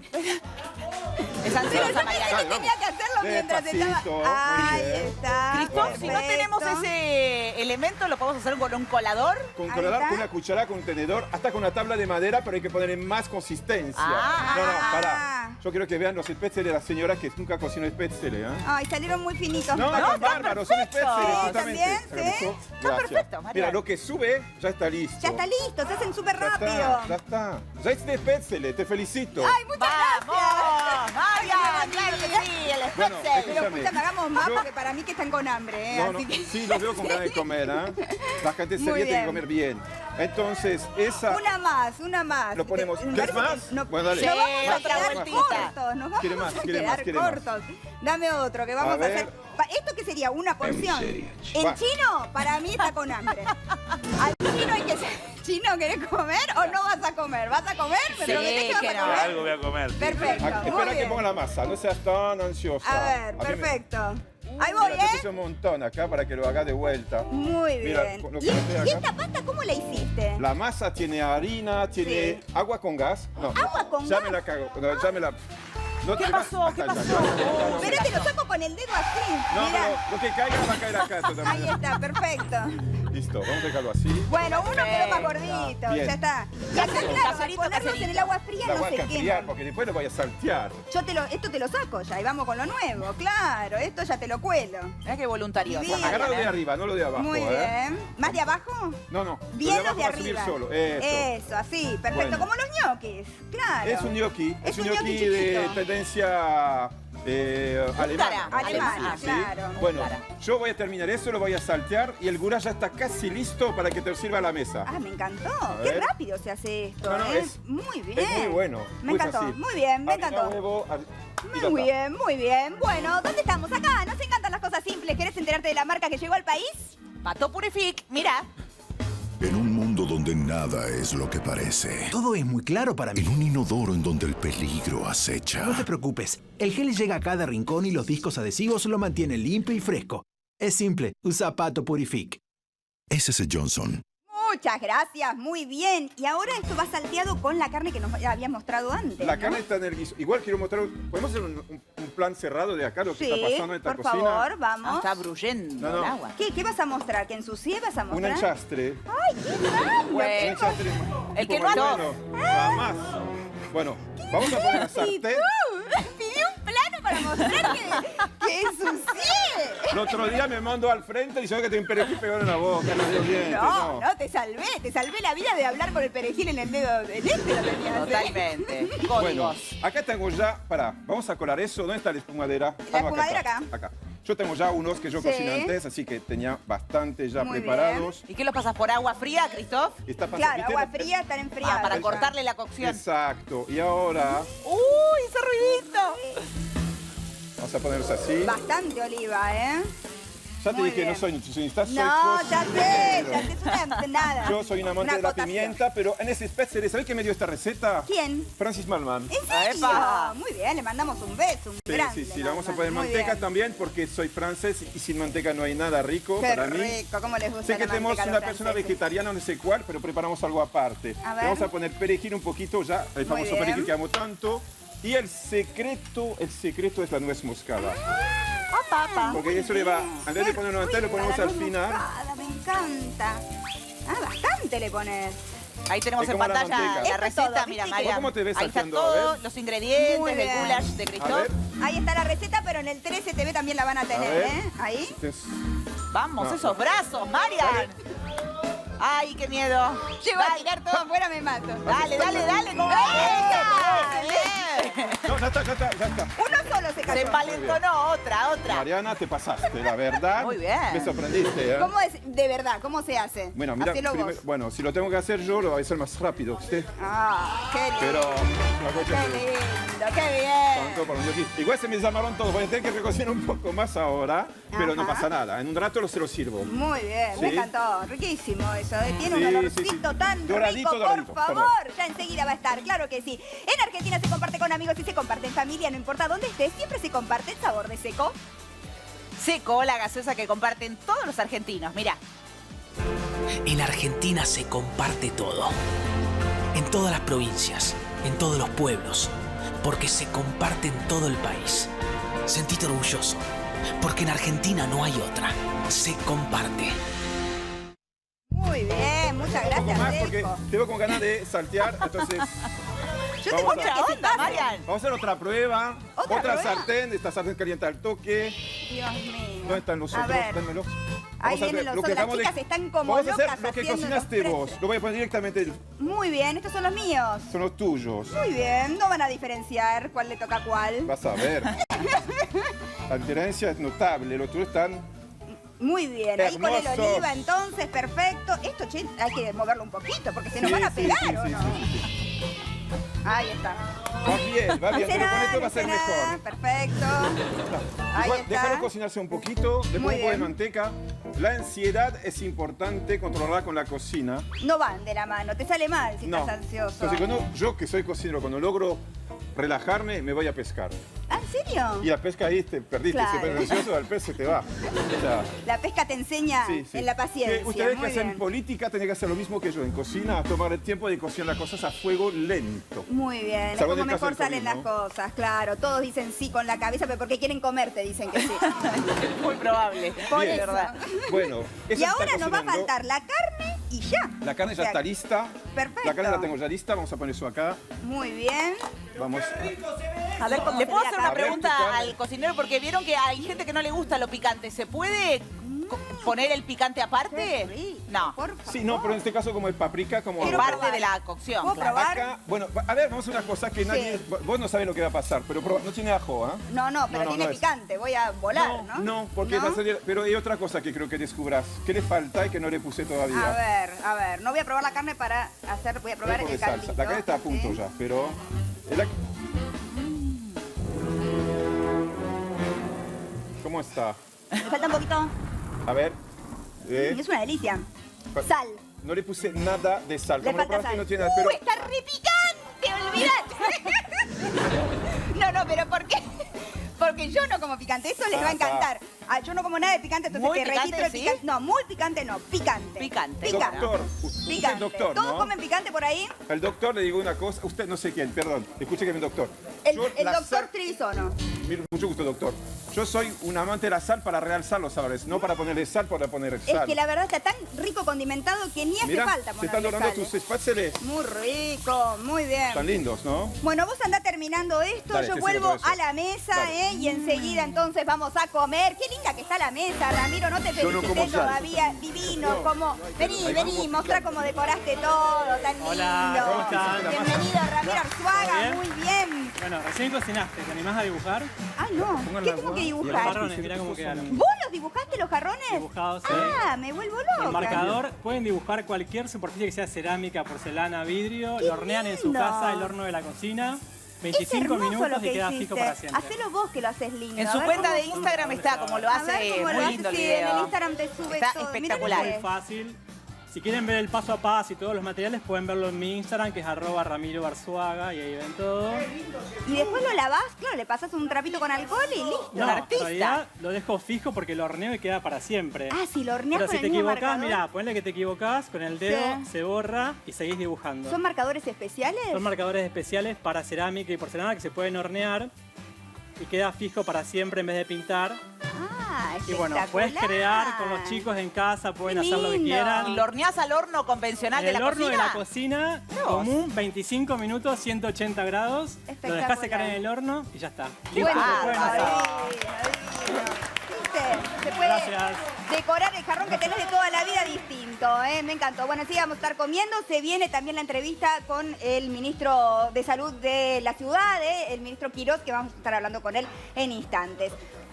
es ansiosa, Mariana. Yo tenía que hacerlo mientras Despacito, estaba. muy Ahí bien. está. Cristóf, si no tenemos Perfecto. ese elemento, lo podemos hacer con un colador. Con Ahí colador, está. con una cuchara, con un tenedor, hasta con una tabla de madera, pero hay que ponerle más consistencia. Ah. No, pará. Yo quiero que vean los spätzle de la señora que nunca cocinó spätzle, ¿eh? Ay, salieron muy finitos. No, me no, parece. bárbaros, son perfecto. especies, Sí, justamente. también, Sácame sí. eso. Está Gracias. perfecto, Mariana. Mira, lo que sube ya está listo. Ya está listo, se hacen súper Ya rápido. está, ya está. Ya hiciste Spätzle, te felicito. Ay, muchas ¡Vamos! gracias. ¡Vaya! ¡Claro que sí! El Bueno, Spetzel. Pero escúchame, hagamos más Yo- porque para mí que están con hambre, ¿eh? No, no, Así que... sí, los veo con ganas de comer, ¿eh? La gente Muy seria tiene bien. que comer bien. Entonces, esa... Una más. Lo ponemos. Me ¿Quieres parece más? que no- Bueno, dale. Nos vamos a otra quedar vueltita. cortos, nos vamos Quiere más, a quiere quedar más, quiere más. cortos. Dame otro, que vamos a, A ver. hacer... ¿Esto qué sería? ¿Una porción? El Va. chino, para mí, está con hambre. Al chino hay que ser... ¿Chino, querés comer o no vas a comer? ¿Vas a comer? ¿Me Sí, prometés que vas que a no. comer? Algo voy a comer. Perfecto, muy Espera que bien. ponga la masa, no seas tan ansiosa. A ver, mí me- perfecto. Ahí voy, Mira, te ¿eh? puse un montón acá para que lo haga de vuelta. Muy Mira, bien. lo que ¿Y, hace y acá. esta pasta cómo la hiciste? La masa tiene harina, tiene Sí. agua con gas. No, ¿Agua con ya gas? me la cago. No, ya me la... No ¿Qué te pasó? vas- ¿Qué acá, pasó? ya, ya, no, Pero te lo saco con el dedo así. No, Mirá. pero lo que caiga va a caer acá. esto Ahí también. está, perfecto. Listo, vamos a dejarlo así. Bueno, uno quedó más gordito, Bien. ya está. Y acá, claro, al Caserito, ponerlos en caserito. el agua fría La no voy a se enfriar queman. porque después lo voy a saltear. Esto te lo saco ya y vamos con lo nuevo, claro. Esto ya te lo cuelo. Mirá qué voluntariosa, Bien. Agarra lo de Mariana. arriba, no lo de abajo. Muy ¿eh? bien. ¿Más de abajo? No, no. Bien lo los de abajo va a subir arriba. solo. Eso. Así, perfecto. Bueno. Como los ñoquis, claro. Es un gnocchi. Es Es un un gnocchi gnocchi de chiquito. tendencia alemana. Alemana, Sí. claro. Bueno, yo voy a terminar eso, lo voy a saltear y el goulash ya está casi listo para que te sirva a la mesa. Ah, me encantó. A Qué ver. rápido se hace esto, No, no, ¿eh? es- Muy bien. Es muy bueno. Me muy encantó. fácil. Muy bien, me Harina, encantó. huevo, y ya Muy está. bien, muy bien. Bueno, ¿dónde estamos? Acá. ¿Nos encantan las cosas simples? ¿Querés enterarte de la marca que llegó al país? Pato Purific, mira. En un mundo donde nada es lo que parece. Todo es muy claro para mí. En un inodoro en donde el peligro acecha. No te preocupes, el gel llega a cada rincón y los discos adhesivos lo mantienen limpio y fresco. Es simple, usa Pato Purific. SS Johnson. Muchas gracias, muy bien. Y ahora esto va salteado con la carne que nos habías mostrado antes, La ¿no? carne está en el guiso. Igual quiero mostrar, ¿podemos hacer un plan cerrado de acá, lo que Sí, está pasando en esta por cocina? favor, vamos. Está bruyendo No, no. el agua. ¿Qué vas a mostrar? ¿Que ensucié vas a Un mostrar? enchastre. ¡Ay, qué raro! Un Bueno, enchastre. el que tipo no bueno, nada más. Bueno, vamos a poner la sartén. Pidí un plano para mostrar que ensucié. El otro día me mandó al frente diciendo que tenía un perejil pegado en la boca, no dio bien. No, te salvé la vida de hablar con el perejil en el dedo. En este lo tenías. Totalmente. Bueno, Códigos. acá tengo ya, pará, vamos a colar eso. ¿Dónde está la espumadera? La no, espumadera está. acá. Yo tengo ya unos que yo Sí. cociné antes, así que tenía bastante ya Muy preparados. ¿Y qué lo pasas por agua fría, Christoph? Está pasando- Claro, ¿viste? agua fría, están enfriados. Para ya. cortarle la cocción. Exacto. Y ahora ¡Uy, ese ruidito! vamos a ponerlos así. Bastante oliva, ¿eh? Ya te Muy dije, bien. no soy nutricionista, soy No, ya sé, cocinero. es una nada. Yo soy un amante Una de la acotación. pimienta, pero en ese especie, ¿sabés quién me dio esta receta? ¿Quién? Francis Malman. ¿En serio? ¡Epa! Muy bien, le mandamos un beso, un Sí, grande. sí, sí, le vamos a Malman. poner Muy manteca bien. también porque soy francés y sin manteca no hay nada rico Qué para mí. rico, cómo les gusta Sé que la tenemos manteca a una los persona franceses. vegetariana, no sé cuál, pero preparamos algo aparte. A Le ver. vamos a poner perejil un poquito ya, el famoso bien. perejil que amo tanto. Y el secreto es la nuez moscada. Porque eso le va, antes de ponerlo antes, lo ponemos al final. Me encanta. Ah, bastante le pones. Ahí tenemos Es en como la pantalla manteca. la Esto receta, todo, mira, ¿viste? María. ¿Cómo te ves Ahí está salteando? A todo, ver. los ingredientes Muy del bien. goulash de A Christoph. ver. Ahí está la receta, pero en el 13 TV también la van a tener, ver. ¿eh? Ahí. Entonces, Vamos, No, esos brazos, Marian. Ay, qué miedo. Llego a tirar todo afuera, me mato. Dale, dale, dale. ¿Cómo no, ya está. Uno solo se Se cayó. empalentonó, otra. Mariana, te pasaste, la verdad. Muy bien. Me sorprendiste, ¿eh? ¿Cómo es? De verdad, ¿cómo se hace? Bueno, mira, Hacelo primero- vos. bueno, si lo tengo que hacer yo, lo voy a hacer más rápido, ¿viste? Ah, qué lindo. Pero una Qué cuestión de- lindo, qué bien. tanto por donde aquí. Igual se me llamaron todos, voy a tener que recocinar un poco más ahora, pero no Ajá. pasa nada. En un rato se lo sirvo. Muy bien, me Sí. encantó. Riquísimo eso, ¿eh? Tiene Sí, un sí, olorcito sí. tan Doradito, rico, doradito, por perdón. favor. Ya enseguida va a estar, claro que sí. En Argentina se comparte con amigos y se comparte en familia, no importa dónde estés, siempre se comparte el sabor de Seco. Seco, la gaseosa que comparten todos los argentinos. Mira. En Argentina se comparte todo. En todas las provincias, en todos los pueblos, porque se comparte en todo el país. Sentite orgulloso, porque en Argentina no hay otra. Se comparte. Muy bien, muchas Un poco gracias, más porque Seco. tengo con ganas de saltear, entonces Yo vamos tengo a- que Otra se onda, pase. Marian. vamos a hacer otra prueba. ¿Otra Otra prueba? sartén, esta sartén caliente al toque. Dios mío. ¿Dónde están los A otros? ver. Dámelos. Ahí Vamos a vienen ver los lo que otros. Las acabamos de- chicas están como Vamos a hacer locas lo que haciendo cocinaste los vos. frescos. Lo voy a poner directamente, Muy bien, estos son los míos. son los tuyos. Muy bien, no van a diferenciar cuál le toca a cuál. Vas a ver. La diferencia es notable. Los tuyos están... Muy bien, ahí con el Hermosos. oliva entonces, perfecto. Esto, che, hay que moverlo un poquito porque se nos Sí, van a sí, pegar, sí, ¿o sí, no? sí. Ahí está. Va bien, pero con esto va a ser mejor. Perfecto. Ahí Igual, está. déjalo cocinarse un poquito, le pongo Muy un poco de bien. manteca. La ansiedad es importante controlarla con la cocina. No van de la mano, te sale mal si No. estás ansioso. Entonces, yo que soy cocinero, cuando logro relajarme, me voy a pescar. ¿Ah, en serio? Y la pesca ahí te perdiste, Claro. se pone ansioso, el pez se te va. O sea, La pesca te enseña sí, sí. en la paciencia. Que ustedes Muy que hacen bien. política tienen que hacer lo mismo que yo en cocina, tomar el tiempo de cocinar las cosas a fuego lento. Muy bien, es Salvo en como el caso mejor del salen COVID, las ¿no? cosas, claro. Todos dicen sí con la cabeza, pero porque quieren comer te dicen que sí. Muy probable. Por Bien. eso. verdad. Bueno, eso Y está ahora nos va a cocinando. faltar la carne y ya. La carne ya O sea, está lista. Perfecto. La carne la tengo ya lista, vamos a poner eso acá. Muy bien. Vamos. A ver, ¿Cómo ¿le puedo sería hacer una acá? pregunta A ver, al cocinero? Porque vieron que hay gente que no le gusta lo picante. ¿Se puede poner el picante Qué aparte? rico, No. por favor. Sí, no, pero en este caso como es paprika, como... Es Quiero parte probar. de la cocción. ¿Puedo claro. probar? Acá, bueno, a ver, vamos a hacer una cosa que nadie... Vos no sabés lo que va a pasar, pero no tiene ajo, ¿ah? No, no, pero No, tiene no es. picante. Voy a volar, ¿no? No, porque va a salir... Pero hay otra cosa que creo que descubras. ¿Qué le falta y que no le puse todavía? A ver. No voy a probar la carne para hacer... Voy a probar Un poco el de salsa. caldito. La carne está a punto ¿sí? ya, pero... es la- ¿Cómo está? Me falta un poquito. A ver. Es una delicia. Pa- Sal. No le puse nada de sal. Le Como lo falta probaste, sal. no tiene nada, pero... Está re picante, olvidate. No, pero ¿por qué? Porque yo no como picante, eso les va a encantar. Ah, yo no como nada de picante, entonces ¿Muy te registro picante, el picante. sí? No, muy picante no, picante. Picante. Picante. Doctor, usted es Picante. doctor, ¿Todos ¿no? comen picante por ahí? Al doctor le digo una cosa, usted no sé quién, perdón, escuche que es mi doctor. El Yo la doctor sal- Trevisono. Mire, mucho gusto, doctor. Yo soy un amante de la sal para realzar los sabores, no para ponerle sal para poner sal. Es que la verdad está tan rico condimentado que ni hace Mirá, falta se están ponerle dorando sal, tus spatzeles. Muy rico, muy bien. Están lindos, ¿no? Bueno, vos andá terminando esto, Dale, yo te vuelvo sigo todo a eso. la mesa, Dale. y enseguida entonces vamos a comer. Qué linda que está la mesa, Ramiro, no te Yo no felicité como sal. todavía. Divino, como... Vení, mostrá cómo decoraste todo, tan lindo. Hola, ¿cómo están? Bienvenido, Ramiro Arzuaga, ¿Bien? muy bien. Bueno, recién cocinaste, ¿te animás a dibujar? Ah, no, ¿qué tengo que Los dibujar? jarrones, mirá cómo quedaron. ¿Vos los dibujaste, los jarrones? Dibujados, sí. Ah, me vuelvo loca. El marcador, pueden dibujar cualquier superficie que sea cerámica, porcelana, vidrio, ¡Qué lo hornean en su lindo! casa, el horno de la cocina, Es 25 hermoso minutos lo y que queda hiciste. fijo para siempre. Hacelo vos que lo haces lindo. En A su ver cuenta cómo- de Instagram está, como lo A ver hace, cómo lo muy hace, lindo el sí, en el video. Instagram te sube Está todo. Mirá lo espectacular. que Muy es. fácil. Si quieren ver el paso a paso y todos los materiales, pueden verlo en mi Instagram, que es @RamiroArzuaga, y ahí ven todo. Y después lo lavás, claro, le pasas un trapito con alcohol y listo. No, en realidad lo dejo fijo porque lo horneo y queda para siempre. Ah, si lo horneás Pero con si te el mismo equivocás, marcador. mirá, ponle que te equivocás, con el dedo Sí. se borra y seguís dibujando. ¿Son marcadores especiales? Son marcadores especiales para cerámica y porcelana que se pueden hornear y queda fijo para siempre en vez de pintar. Ah, Y bueno, puedes crear con los chicos en casa, pueden hacer lo que ¿Y quieran. lo horneás al horno convencional En de el la horno cocina? de la cocina, Mirá vos. común, 25 minutos, 180 grados. Lo dejás secar en el horno y ya está. Qué Listo, bueno. lo pueden hacer. ¿Viste? Se puede Gracias. decorar el jarrón que tenés de toda la vida distinto, ¿eh? Me encantó. Bueno, sí, vamos a estar comiendo. Se viene también la entrevista con el ministro de Salud de la ciudad, el ministro Quirós, que vamos a estar hablando con él en instantes.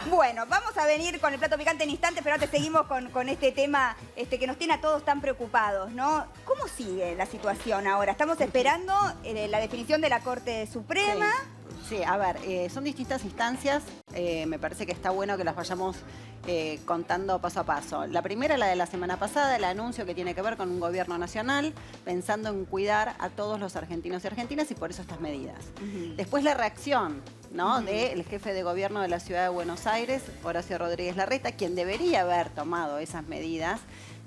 Bueno, vamos a venir con el plato picante en instantes, pero antes seguimos con este tema que nos tiene a todos tan preocupados, ¿no? ¿Cómo sigue la situación ahora? Estamos esperando la definición de la Corte Suprema. Sí, a ver, son distintas instancias. Me parece que está bueno que las vayamos contando paso a paso. La primera, la de la semana pasada, el anuncio que tiene que ver con un gobierno nacional pensando en cuidar a todos los argentinos y argentinas y por eso estas medidas. Después la reacción, ¿no? Del jefe de gobierno de la ciudad de Buenos Aires, Horacio Rodríguez Larreta, quien debería haber tomado esas medidas,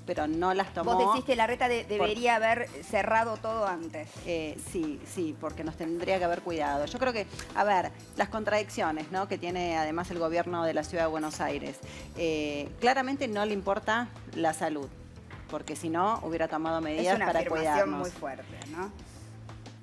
pero no las tomó. Vos decís que Larreta debería haber cerrado todo antes. Sí, porque nos tendría que haber cuidado. Yo creo que, a ver, las contradicciones, ¿no?, que tiene además el gobierno de la ciudad de Buenos Aires. Claramente no le importa la salud, porque si no hubiera tomado medidas Es una para afirmación cuidarnos. muy fuerte, ¿no?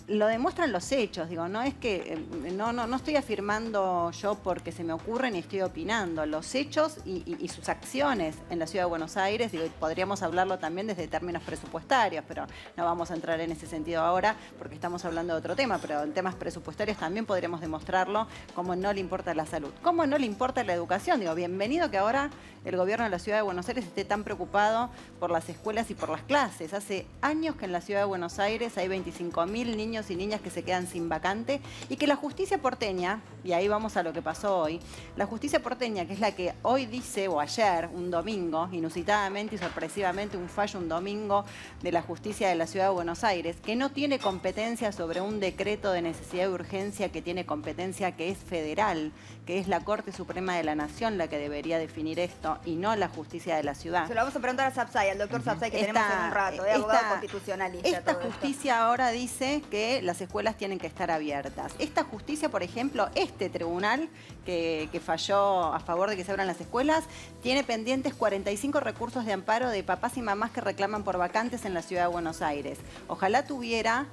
Lo demuestran los hechos, digo, no es que no estoy afirmando yo porque se me ocurre ni estoy opinando. Los hechos y sus acciones en la ciudad de Buenos Aires, digo, podríamos hablarlo también desde términos presupuestarios, pero no vamos a entrar en ese sentido ahora porque estamos hablando de otro tema, pero en temas presupuestarios también podríamos demostrarlo, cómo no le importa la salud, cómo no le importa la educación. Digo, bienvenido que ahora el gobierno de la ciudad de Buenos Aires esté tan preocupado por las escuelas y por las clases. Hace años que en la ciudad de Buenos Aires hay 25.000 niños y niñas que se quedan sin vacante y que la justicia porteña, y ahí vamos a lo que pasó hoy, la justicia porteña, que es la que hoy dice, o ayer, un domingo, inusitadamente y sorpresivamente un fallo un domingo de la justicia de la ciudad de Buenos Aires, que no tiene competencia sobre un decreto de necesidad de urgencia que tiene competencia que es federal, que es la Corte Suprema de la Nación la que debería definir esto y no la justicia de la ciudad. Se lo vamos a preguntar a Sapsay, al doctor Sapsay, que tenemos en un rato, abogado constitucionalista. Esta todo esto. justicia ahora dice que las escuelas tienen que estar abiertas. Esta justicia, por ejemplo, este tribunal que falló a favor de que se abran las escuelas, tiene pendientes 45 recursos de amparo de papás y mamás que reclaman por vacantes en la ciudad de Buenos Aires. Ojalá tuviera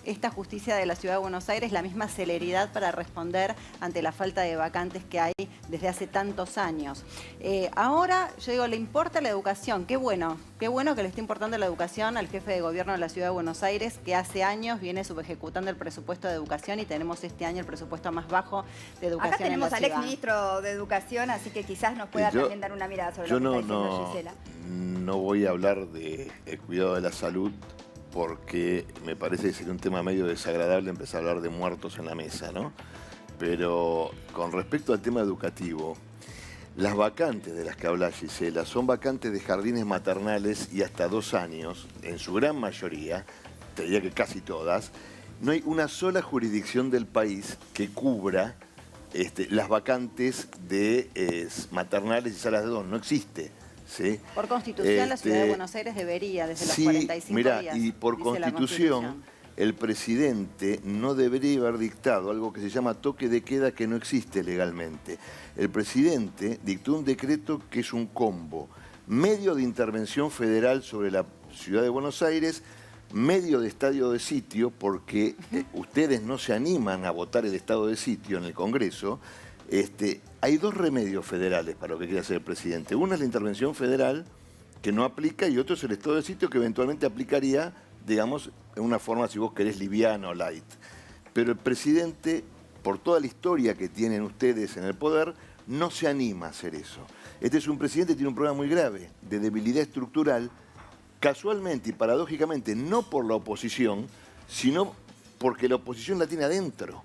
esta justicia de la ciudad de Buenos Aires la misma celeridad para responder ante la falta de vacantes que hay desde hace tantos años. Ahora, yo digo, le importa la educación. Qué bueno que le esté importando la educación al jefe de gobierno de la ciudad de Buenos Aires, que hace años viene subejecutando el presupuesto de educación y tenemos este año el presupuesto más bajo de educación Acá tenemos en la al ciudad. exministro de Educación, así que quizás nos pueda también dar una mirada sobre lo que está diciendo Gisela. No voy a hablar de el cuidado de la salud porque me parece que sería un tema medio desagradable empezar a hablar de muertos en la mesa, ¿no? Pero con respecto al tema educativo, las vacantes de las que habla Gisela son vacantes de jardines maternales y hasta 2 años, en su gran mayoría, te diría que casi todas. No hay una sola jurisdicción del país que cubra las vacantes de maternales y salas de don. No existe. ¿Sí? Por Constitución, la Ciudad de Buenos Aires debería, desde los 45 días. Y por Constitución, el presidente no debería haber dictado algo que se llama toque de queda, que no existe legalmente. El presidente dictó un decreto que es un combo: medio de intervención federal sobre la Ciudad de Buenos Aires, medio de estado de sitio, porque ustedes no se animan a votar el estado de sitio en el Congreso. Hay dos remedios federales para lo que quiere hacer el presidente. Uno es la intervención federal, que no aplica, y otro es el estado de sitio, que eventualmente aplicaría, digamos, en una forma, si vos querés, liviana o light. Pero el presidente, por toda la historia que tienen ustedes en el poder, no se anima a hacer eso. Este es un presidente que tiene un problema muy grave de debilidad estructural, casualmente y paradójicamente, no por la oposición, sino porque la oposición la tiene adentro.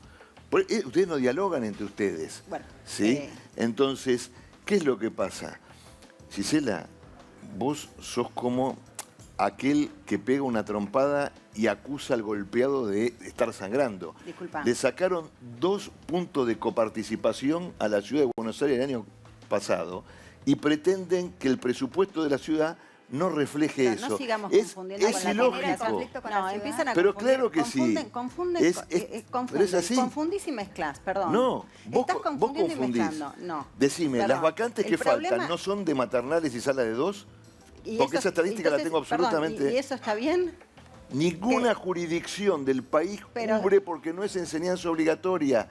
Ustedes no dialogan entre ustedes. Bueno, ¿sí? Entonces, ¿qué es lo que pasa? Gisela, vos sos como aquel que pega una trompada y acusa al golpeado de estar sangrando. Disculpa. Le sacaron 2 puntos de coparticipación a la Ciudad de Buenos Aires el año pasado y pretenden que el presupuesto de la ciudad no refleje eso. No sigamos confundiendo es con la ilógico. No, empiezan a pero confundir. Claro que sí. Confunden, pero es así. Confundís y mezclás, perdón. No, Estás vos confundiendo confundís. y mezclando. No. Decime, Perdón. ¿las vacantes que El problema- faltan no son de maternales y salas de dos? Porque esa estadística la tengo perdón, absolutamente... ¿y eso está bien? Ninguna jurisdicción del país cubre, porque no es enseñanza obligatoria.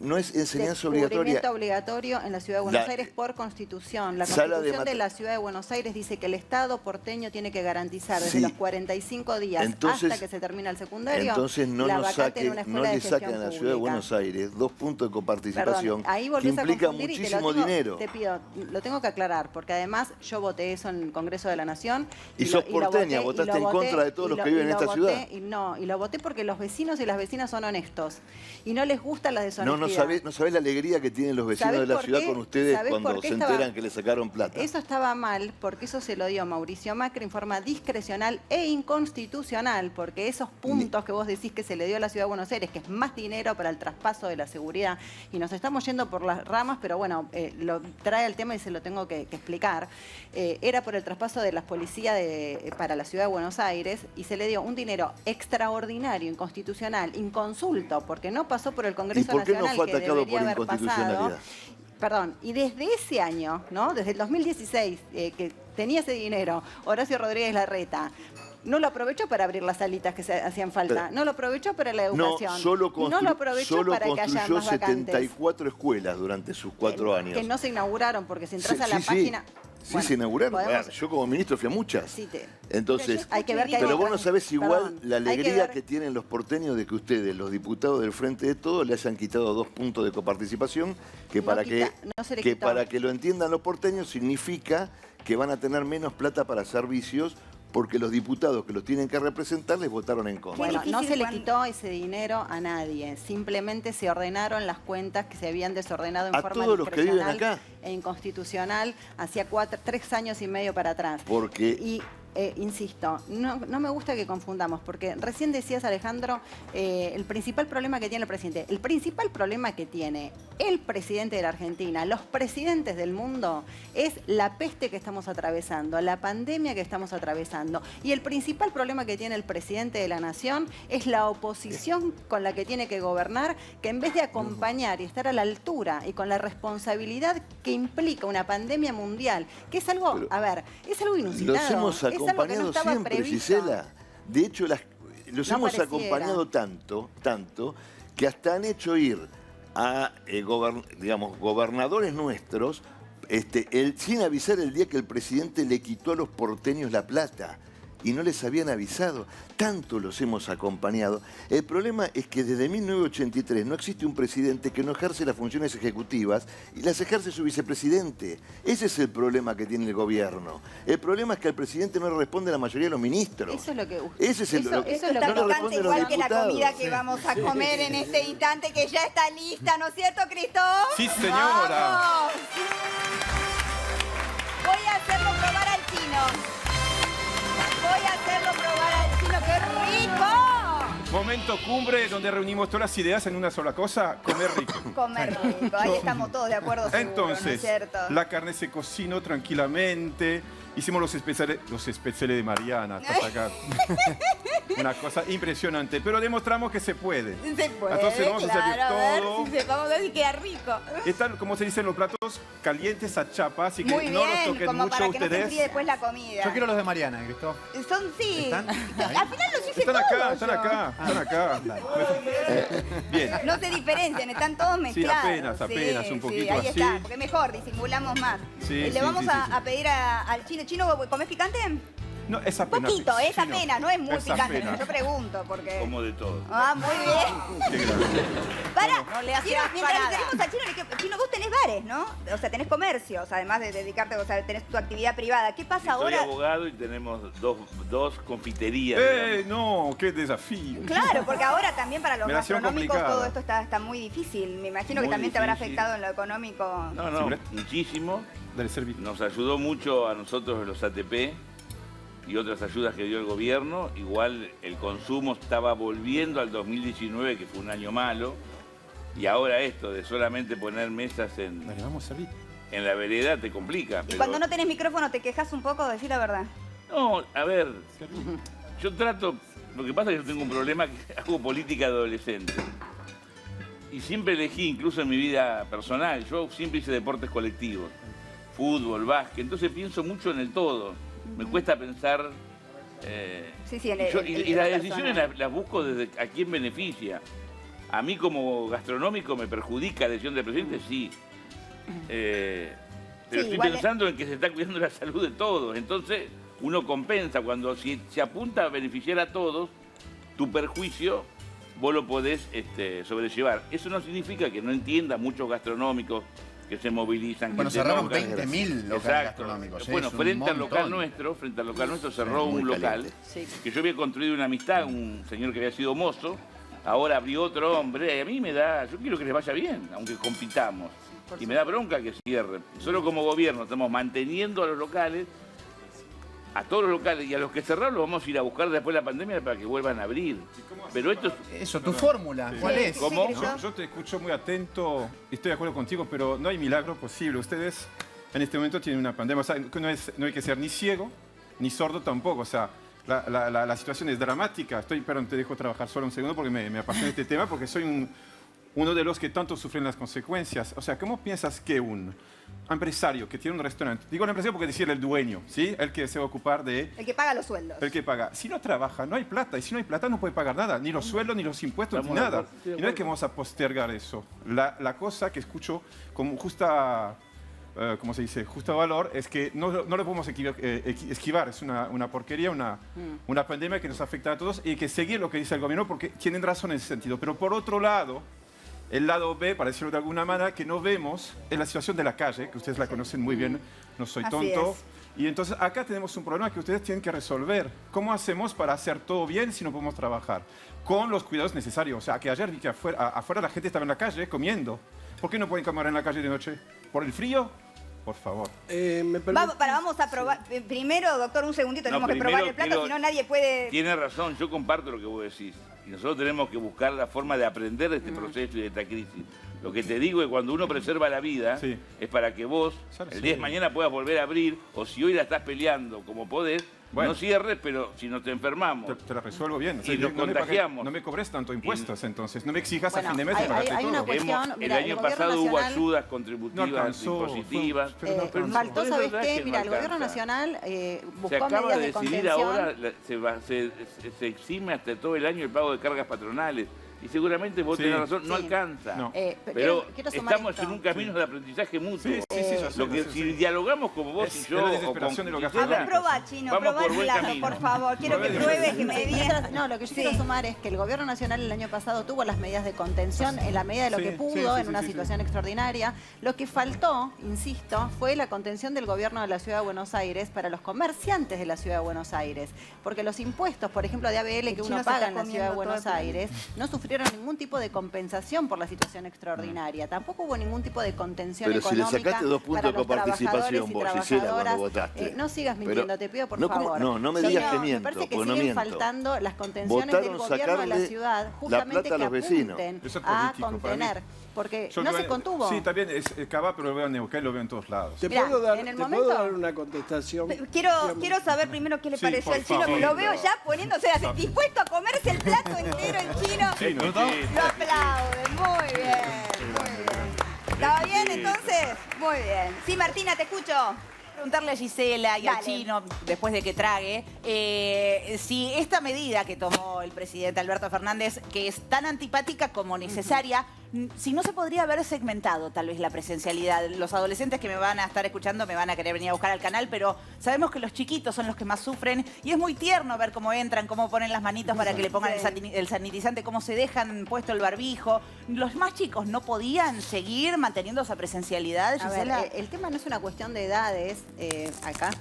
No es enseñanza obligatoria. Descubrimiento obligatorio en la Ciudad de Buenos Aires por Constitución. La Constitución de la Ciudad de Buenos Aires dice que el Estado porteño tiene que garantizar desde los 45 días hasta que se termina el secundario. Entonces no la nos vacante en una no escuela le de gestión saquen a la pública. Ciudad de Buenos Aires 2 puntos de coparticipación, Perdón, ahí que volvés a implica confundir y muchísimo dinero. Te pido, lo tengo que aclarar, porque además yo voté eso en el Congreso de la Nación. Y sos porteña, votaste en contra de todos los que viven en esta ciudad. Y lo voté porque los vecinos y las vecinas son honestos. Y no les gusta la deshonestidad. No sabés la alegría que tienen los vecinos de la ciudad con ustedes cuando se enteran que le sacaron plata. Eso estaba mal, porque eso se lo dio Mauricio Macri en forma discrecional e inconstitucional, porque esos puntos que vos decís que se le dio a la Ciudad de Buenos Aires, que es más dinero para el traspaso de la seguridad, y nos estamos yendo por las ramas, pero bueno, lo trae el tema y se lo tengo que explicar, era por el traspaso de las policías para la Ciudad de Buenos Aires, y se le dio un dinero extraordinario, inconstitucional, inconsulto, porque no pasó por el Congreso Nacional, que debería haber pasado. Perdón, y desde ese año, ¿no? Desde el 2016, que tenía ese dinero, Horacio Rodríguez Larreta no lo aprovechó para abrir las salitas que se hacían falta, no lo aprovechó para la educación, no lo aprovechó para que haya más vacantes. 74 escuelas durante sus 4 años. Que no se inauguraron, porque si entras a la página... Sí, bueno, se inauguraron. podemos... Yo como ministro fui a muchas. Sí, entonces, hay que ver que pero vos no sabés igual perdón, la alegría que tienen los porteños de que ustedes, los diputados del Frente de Todos, le hayan quitado 2 puntos de coparticipación, que para que lo entiendan los porteños significa que van a tener menos plata para servicios, porque los diputados que los tienen que representar les votaron en contra. Bueno, no se le quitó ese dinero a nadie, simplemente se ordenaron las cuentas que se habían desordenado en forma todos los que viven discrecional acá. e inconstitucional hacía 3 años y medio para atrás. Porque... insisto, no me gusta que confundamos, porque recién decías, Alejandro, el principal problema que tiene el presidente. El principal problema que tiene el presidente de la Argentina, los presidentes del mundo, es la peste que estamos atravesando, la pandemia que estamos atravesando. Y el principal problema que tiene el presidente de la Nación es la oposición con la que tiene que gobernar, que en vez de acompañar y estar a la altura y con la responsabilidad que implica una pandemia mundial, que es algo, es algo inusitado. Los hemos acompañado siempre, Gisela. De hecho, los hemos acompañado tanto, que hasta han hecho ir a gobernadores nuestros sin avisar el día que el presidente le quitó a los porteños la plata. Y no les habían avisado. Tanto los hemos acompañado. El problema es que desde 1983 no existe un presidente que no ejerce las funciones ejecutivas y las ejerce su vicepresidente. Ese es el problema que tiene el gobierno. El problema es que al presidente no le responde la mayoría de los ministros. Eso es lo que... Ese es eso es lo que no picante, igual que la comida que vamos a comer en este instante, que ya está lista, ¿no es cierto, Cristóbal? Sí, señora. ¡Vamos! Voy a hacerlo probar al chino. Voy a hacerlo probar al chino. ¡Qué rico! Momento cumbre donde reunimos todas las ideas en una sola cosa, comer rico. Comer rico, ahí estamos todos de acuerdo seguro, Entonces, ¿no es cierto? la carne se cocinó tranquilamente, hicimos los especiales de Mariana, hasta acá. Una cosa impresionante, pero demostramos que se puede. Se puede, Entonces vamos a servir claro, a ver todo. vamos a ver si queda rico. Están, como se dicen los platos, calientes a chapa, así que Muy no los bien, toquen como mucho para que no se ustedes. enfríe después la comida. Yo quiero los de Mariana, Cristóbal. Son, sí. ¿Están? Al final los hice Están acá, todos están yo. acá, están acá. Bien. No se diferencian, están todos mezclados. apenas, un Sí, poquito ahí así. está, porque mejor, disimulamos más. Sí, Le sí, vamos sí, sí, a pedir al chino. ¿Chino, comés picante? No, es apenas. Poquito, es sí, apenas, no es muy es picante. apenas. Yo pregunto, porque... Como de todo. Ah, muy bien. Qué grande. Para, No le Chino, hacía mientras parada. tenemos al Chino, Chino, vos tenés bares, ¿no? O sea, tenés comercios, además de dedicarte, o sea, tenés tu actividad privada. ¿Qué pasa Soy ahora? abogado y tenemos dos confiterías. digamos. No, qué desafío. Claro, porque ahora también para los Me la hicieron gastronómicos complicada. todo esto está muy difícil. Me imagino que Muy también te habrá difícil. afectado en lo económico. No, no, muchísimo. Dale, serví. Nos ayudó mucho a nosotros los ATP y otras ayudas que dio el gobierno. Igual el consumo estaba volviendo al 2019, que fue un año malo. Y ahora esto de solamente poner mesas en la vereda te complica. Y pero- cuando no tenés micrófono, ¿te quejas un poco? Decir la verdad. No, a ver, yo trato... Lo que pasa es que yo tengo un problema que hago política de adolescente. Y siempre elegí, incluso en mi vida personal, yo siempre hice deportes colectivos. Fútbol, básquet, entonces pienso mucho en el todo. Me cuesta pensar... Sí, sí, en y las decisiones las busco desde a quién beneficia. A mí como gastronómico me perjudica la decisión del presidente, sí. Pero Sí, estoy igual pensando en que se está cuidando la salud de todos. Entonces uno compensa cuando si se apunta a beneficiar a todos, tu perjuicio vos lo podés sobrellevar. Eso no significa que no entienda muchos gastronómicos que se movilizan. Bueno, que se cerraron enojan. 20.000 locales Exacto. gastronómicos, Bueno, es un frente al local montón. nuestro cerró Muy un local caliente. Sí. que yo había construido una amistad, un señor que había sido mozo, ahora abrió otro hombre, y a mí me da, yo quiero que les vaya bien, aunque compitamos. Y me da bronca que cierren. Solo como gobierno estamos manteniendo a los locales, a todos los locales, y a los que cerraron los vamos a ir a buscar después de la pandemia para que vuelvan a abrir. Pero esto es... Eso, tu fórmula, ¿cuál Sí, es? sí, ¿Cómo? sí, Yo te escucho muy atento, estoy de acuerdo contigo, pero no hay milagro posible. Ustedes en este momento tienen una pandemia, o sea, no hay que ser ni ciego ni sordo tampoco, o sea, la situación es dramática. Perdón, te dejo trabajar solo un segundo porque me apasiona este tema, porque soy uno de los que tanto sufren las consecuencias. O sea, ¿cómo piensas que un empresario que tiene un restaurante, digo el empresario porque decir el dueño, ¿sí? El que se va a ocupar de... El que paga los sueldos. El que paga. Si no trabaja, no hay plata. Y si no hay plata, no puede pagar nada. Ni los sueldos, ni los impuestos, Estamos ni de nada. acuerdo, estoy de Y no es acuerdo. que vamos a postergar eso. La cosa que escucho como justa... ¿cómo se dice? Justo valor, es que no lo podemos esquivar. Es una porquería, una pandemia que nos afecta a todos y hay que seguir lo que dice el gobierno porque tienen razón en ese sentido. Pero por otro lado, el lado B, para decirlo de alguna manera, que no vemos es la situación de la calle, que ustedes la conocen muy bien, no soy Así tonto. es. Y entonces acá tenemos un problema que ustedes tienen que resolver. ¿Cómo hacemos para hacer todo bien si no podemos trabajar? Con los cuidados necesarios. O sea, que ayer vi que afuera la gente estaba en la calle comiendo. ¿Por qué no pueden comer en la calle de noche? ¿Por el frío? Por favor. Vamos a probar. Primero, doctor, un segundito, tenemos que primero probar el plato, quiero- si no nadie puede... Tiene razón, yo comparto lo que vos decís. Y nosotros tenemos que buscar la forma de aprender de este proceso y de esta crisis. Lo que te digo es que cuando uno preserva la vida, Sí. es para que vos el día de mañana puedas volver a abrir, o si hoy la estás peleando como podés, Bueno. no cierres, pero si nos enfermamos. Te la resuelvo bien. Y nos no me contagiamos. no me cobres tanto impuestos, entonces. No me exijas Bueno, a fin de mes hay- de pagarte hay una todo. cuestión- El mira, el año gobierno pasado hubo nacional- ayudas No contributivas, alcanzó, impositivas. pero no- Faltó, es ¿sabes verdad qué? que no Mira, el gobierno alcanza. nacional Se buscó acaba medidas de de decidir contención. ahora, se exime hasta todo el año el pago de cargas patronales. Y seguramente vos Sí. tenés razón, no Sí. alcanza. No. Pero quiero sumar estamos esto. en un camino de aprendizaje mutuo. Sí, yo sé, Lo que yo sé, si sí. dialogamos como vos Es y yo, la o desesperación con de los Cristina, A ver, gastronómicos. probá, Chino, Vamos probá por el buen plato, camino. por favor. Quiero que Pruebe. pruebes, que me digas... No, lo que yo Sí. quiero sumar es que el gobierno nacional el año pasado tuvo las medidas de contención en la medida de lo Sí, que sí, pudo, sí, en sí, una sí, situación extraordinaria. Lo que faltó, insisto, fue la contención del gobierno de la Ciudad de Buenos Aires para los comerciantes de la Ciudad de Buenos Aires. Porque los impuestos, por ejemplo, de ABL que El uno chino se paga está en la Ciudad de comiendo Buenos todo el Aires, no sufrieron sufrieron ningún tipo de compensación por la situación extraordinaria. Tampoco hubo ningún tipo de contención Pero económica si le sacaste 2 puntos para los con participación, trabajadores y vos, Gisela, trabajadoras. cuando votaste. No sigas mintiendo, te pido por favor. No me digas que miento, Me parece que porque no siguen miento. faltando las contenciones Votaron del gobierno de la sacarle ciudad, la justamente plata a que los vecinos. apunten Eso es a político, para contener. mí. Porque Yo no creo se que- contuvo. Sí, también es Cabá, pero lo veo en Neuquén, lo veo en todos lados. ¿Te Mirá, puedo dar, en el te momento- puedo dar una contestación? Quiero saber primero qué le Sí, pareció por al chino, que favor. lo veo ya poniéndose así, dispuesto a comerse el plato entero el chino. Sí, no, Lo aplauden, muy bien, muy bien. ¿Estaba bien entonces? Muy bien. Sí, Martina, te escucho. Preguntarle a Gisela y al Dale. chino, después de que trague, si esta medida que tomó el presidente Alberto Fernández, que es tan antipática como necesaria, si no se podría haber segmentado tal vez la presencialidad. Los adolescentes que me van a estar escuchando me van a querer venir a buscar al canal, pero sabemos que los chiquitos son los que más sufren y es muy tierno ver cómo entran, cómo ponen las manitos para que le pongan el sanitizante, cómo se dejan puesto el barbijo. Los más chicos no podían seguir manteniendo esa presencialidad, A ver, Gisela. el tema no es una cuestión de edades, acá,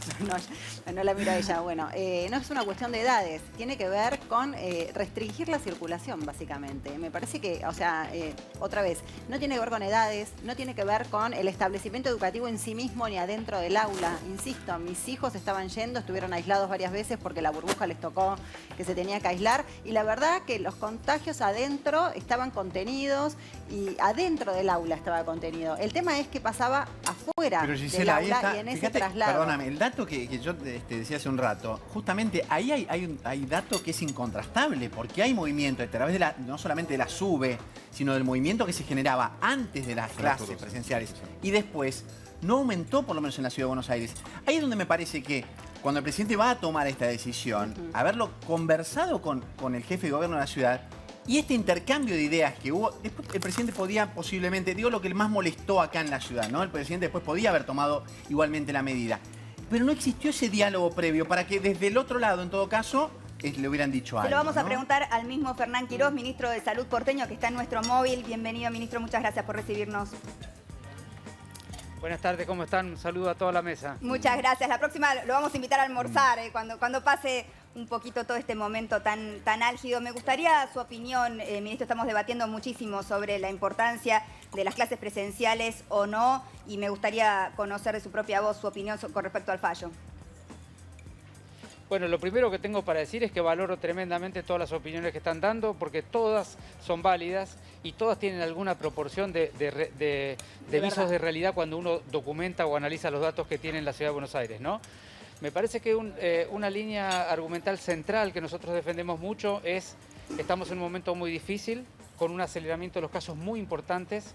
no la miro a ella, bueno, no es una cuestión de edades, tiene que ver con restringir la circulación, básicamente. Me parece que, o sea, otra vez, no tiene que ver con edades, no tiene que ver con el establecimiento educativo en sí mismo ni adentro del aula. Insisto, mis hijos estaban yendo, estuvieron aislados varias veces porque la burbuja les tocó que se tenía que aislar y la verdad que los contagios adentro estaban contenidos y adentro del aula estaba contenido. El tema es que pasaba afuera Pero del Gisela, ahí aula está, y en ese fíjate, traslado. perdóname, el dato que yo decía hace un rato, justamente ahí hay dato que es incontrastable, porque hay movimiento a través de no solamente de la SUBE, sino del movimiento que se generaba antes de las clases presenciales y después no aumentó, por lo menos en la Ciudad de Buenos Aires. Ahí es donde me parece que cuando el presidente va a tomar esta decisión, haberlo conversado con el jefe de gobierno de la ciudad, y este intercambio de ideas que hubo, después el presidente podía posiblemente, digo lo que más molestó acá en la ciudad, ¿no? El presidente después podía haber tomado igualmente la medida. Pero no existió ese diálogo previo para que desde el otro lado, en todo caso, le hubieran dicho algo. Se lo vamos a ¿no? preguntar al mismo Fernán Quirós, ministro de Salud porteño, que está en nuestro móvil. Bienvenido, ministro, muchas gracias por recibirnos. Buenas tardes, ¿cómo están? Un saludo a toda la mesa. Muchas gracias. La próxima lo vamos a invitar a almorzar, cuando pase un poquito todo este momento tan álgido. Me gustaría su opinión, ministro. Estamos debatiendo muchísimo sobre la importancia de las clases presenciales o no, y me gustaría conocer de su propia voz su opinión con respecto al fallo. Bueno, lo primero que tengo para decir es que valoro tremendamente todas las opiniones que están dando, porque todas son válidas y todas tienen alguna proporción de visos de realidad cuando uno documenta o analiza los datos que tiene en la Ciudad de Buenos Aires, ¿no? Me parece que una línea argumental central que nosotros defendemos mucho es: estamos en un momento muy difícil, con un aceleramiento de los casos muy importantes.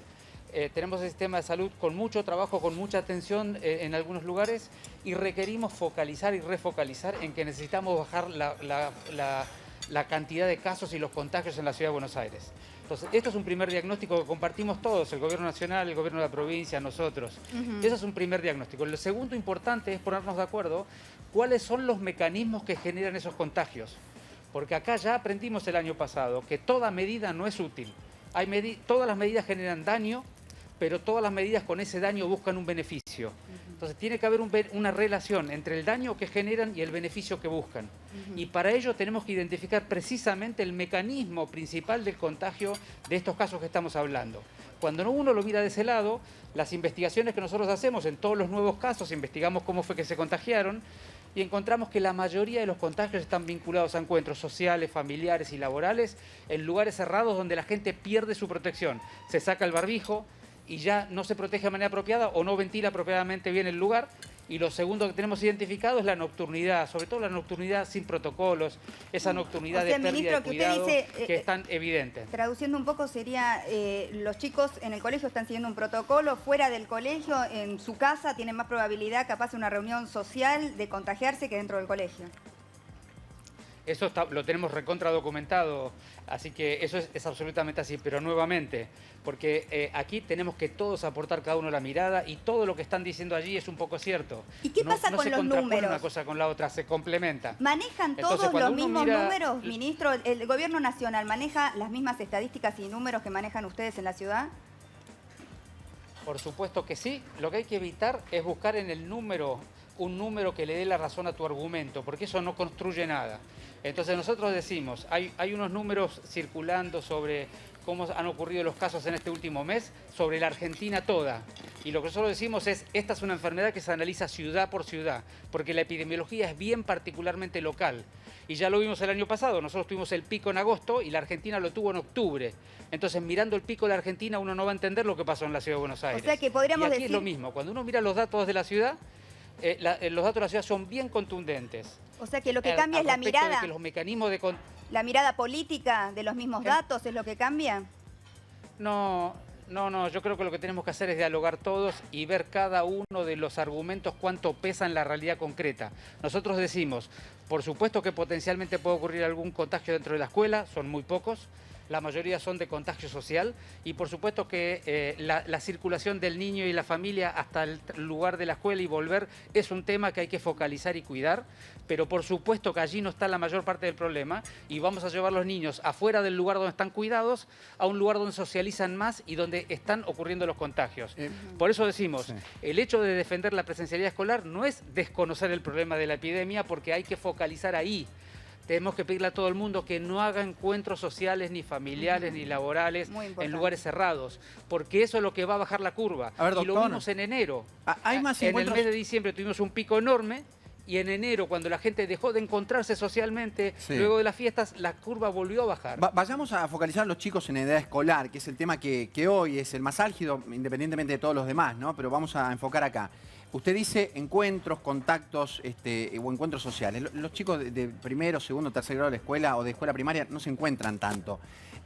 Tenemos el sistema de salud con mucho trabajo, con mucha atención en algunos lugares, y requerimos focalizar y refocalizar en que necesitamos bajar la cantidad de casos y los contagios en la Ciudad de Buenos Aires. Entonces, esto es un primer diagnóstico que compartimos todos, el Gobierno Nacional, el Gobierno de la provincia, nosotros. Eso es un primer diagnóstico. Lo segundo importante es ponernos de acuerdo cuáles son los mecanismos que generan esos contagios. Porque acá ya aprendimos el año pasado que toda medida no es útil. Todas las medidas generan daño, pero todas las medidas con ese daño buscan un beneficio. Entonces tiene que haber una relación entre el daño que generan y el beneficio que buscan. Y para ello tenemos que identificar precisamente el mecanismo principal del contagio de estos casos que estamos hablando. Cuando uno lo mira de ese lado, las investigaciones que nosotros hacemos en todos los nuevos casos, investigamos cómo fue que se contagiaron, y encontramos que la mayoría de los contagios están vinculados a encuentros sociales, familiares y laborales en lugares cerrados donde la gente pierde su protección. Se saca el barbijo y ya no se protege de manera apropiada o no ventila apropiadamente bien el lugar. Y lo segundo que tenemos identificado es la nocturnidad, sobre todo la nocturnidad sin protocolos, esa nocturnidad de pérdida de cuidado que es tan evidente. Traduciendo un poco sería, los chicos en el colegio están siguiendo un protocolo, fuera del colegio, en su casa, tienen más probabilidad capaz de una reunión social de contagiarse que dentro del colegio. Eso lo tenemos recontra documentado, así que eso es absolutamente así, pero nuevamente, porque aquí tenemos que todos aportar cada uno la mirada y todo lo que están diciendo allí es un poco cierto. ¿Y qué pasa con los números? No se contrapone una cosa con la otra, se complementa. ¿Manejan todos los mismos números, ministro? ¿El Gobierno Nacional maneja las mismas estadísticas y números que manejan ustedes en la ciudad? Por supuesto que sí. Lo que hay que evitar es buscar en el número un número que le dé la razón a tu argumento, porque eso no construye nada. Entonces nosotros decimos, hay unos números circulando sobre cómo han ocurrido los casos en este último mes, sobre la Argentina toda. Y lo que nosotros decimos es, esta es una enfermedad que se analiza ciudad por ciudad, porque la epidemiología es bien particularmente local. Y ya lo vimos el año pasado, nosotros tuvimos el pico en agosto y la Argentina lo tuvo en octubre. Entonces, mirando el pico de la Argentina, uno no va a entender lo que pasó en la ciudad de Buenos Aires. O sea que podríamos y aquí decir... es lo mismo, cuando uno mira los datos de la ciudad, los datos de la ciudad son bien contundentes. O sea que lo que cambia es la mirada. Que los mecanismos de... ¿La mirada política de los mismos datos es lo que cambia? No, yo creo que lo que tenemos que hacer es dialogar todos y ver cada uno de los argumentos cuánto pesa en la realidad concreta. Nosotros decimos, por supuesto que potencialmente puede ocurrir algún contagio dentro de la escuela, son muy pocos. La mayoría son de contagio social y por supuesto que la circulación del niño y la familia hasta el lugar de la escuela y volver es un tema que hay que focalizar y cuidar, pero por supuesto que allí no está la mayor parte del problema y vamos a llevar los niños afuera del lugar donde están cuidados a un lugar donde socializan más y donde están ocurriendo los contagios. Por eso decimos, el hecho de defender la presencialidad escolar no es desconocer el problema de la epidemia porque hay que focalizar ahí. Tenemos que pedirle a todo el mundo que no haga encuentros sociales, ni familiares, ni laborales en lugares cerrados, porque eso es lo que va a bajar la curva. A ver, y lo doctor, vimos en enero. ¿Hay más en encuentros? el mes de diciembre tuvimos un pico enorme y en enero, cuando la gente dejó de encontrarse socialmente, luego de las fiestas, la curva volvió a bajar. Vayamos a focalizar a los chicos en edad escolar, que es el tema que hoy es el más álgido, independientemente de todos los demás, ¿no? Pero vamos a enfocar acá. Usted dice encuentros, contactos o encuentros sociales. Los chicos de primero, segundo, tercer grado de la escuela o de escuela primaria no se encuentran tanto.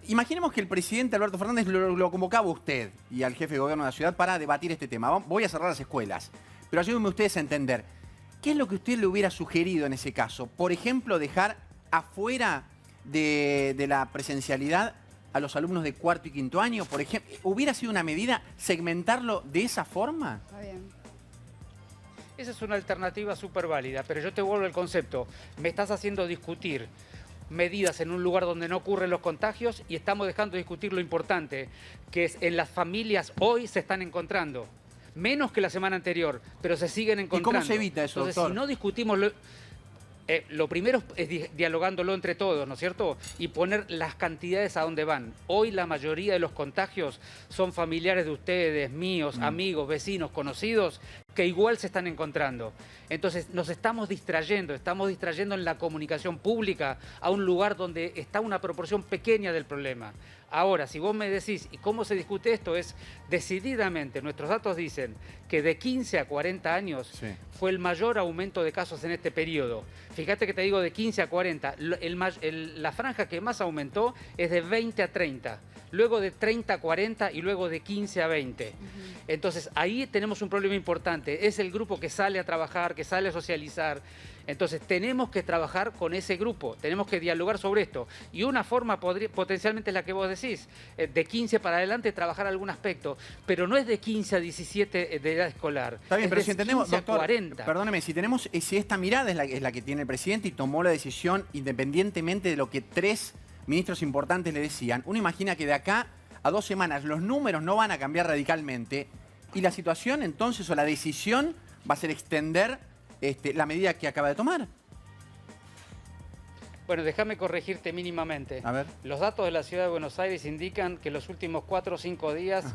Imaginemos que el presidente Alberto Fernández lo convocaba a usted y al jefe de gobierno de la ciudad para debatir este tema. Voy a cerrar las escuelas, pero ayúdenme ustedes a entender. ¿Qué es lo que usted le hubiera sugerido en ese caso? Por ejemplo, dejar afuera de la presencialidad a los alumnos de cuarto y quinto año, por ejemplo. ¿Hubiera sido una medida segmentarlo de esa forma? Está bien. Esa es una alternativa súper válida, pero yo te vuelvo al concepto. Me estás haciendo discutir medidas en un lugar donde no ocurren los contagios y estamos dejando de discutir lo importante, que es en las familias hoy se están encontrando. Menos que la semana anterior, pero se siguen encontrando. ¿Y cómo se evita eso, Entonces, doctor? si no discutimos... lo primero es dialogándolo entre todos, ¿no es cierto? Y poner las cantidades a dónde van. Hoy la mayoría de los contagios son familiares de ustedes, míos, amigos, vecinos, conocidos, que igual se están encontrando. Entonces nos estamos distrayendo en la comunicación pública a un lugar donde está una proporción pequeña del problema. Ahora, si vos me decís, ¿y cómo se discute esto? Es decididamente, nuestros datos dicen que de 15 a 40 años fue el mayor aumento de casos en este periodo. Fíjate que te digo de 15 a 40, la franja que más aumentó es de 20 a 30, luego de 30 a 40 y luego de 15 a 20. Entonces ahí tenemos un problema importante, es el grupo que sale a trabajar, que sale a socializar. Entonces tenemos que trabajar con ese grupo, tenemos que dialogar sobre esto. Y una forma potencialmente es la que vos decís, de 15 para adelante trabajar algún aspecto, pero no es de 15 a 17 de edad escolar. Está bien, pero si entendemos, 15 a doctor, 40. perdóneme, si esta mirada es la que tiene el presidente y tomó la decisión independientemente de lo que 3 ministros importantes le decían, uno imagina que de acá a 2 semanas los números no van a cambiar radicalmente y la situación entonces o la decisión va a ser extender la medida que acaba de tomar. Bueno, déjame corregirte mínimamente. A ver. Los datos de la Ciudad de Buenos Aires indican que en los últimos 4 o 5 días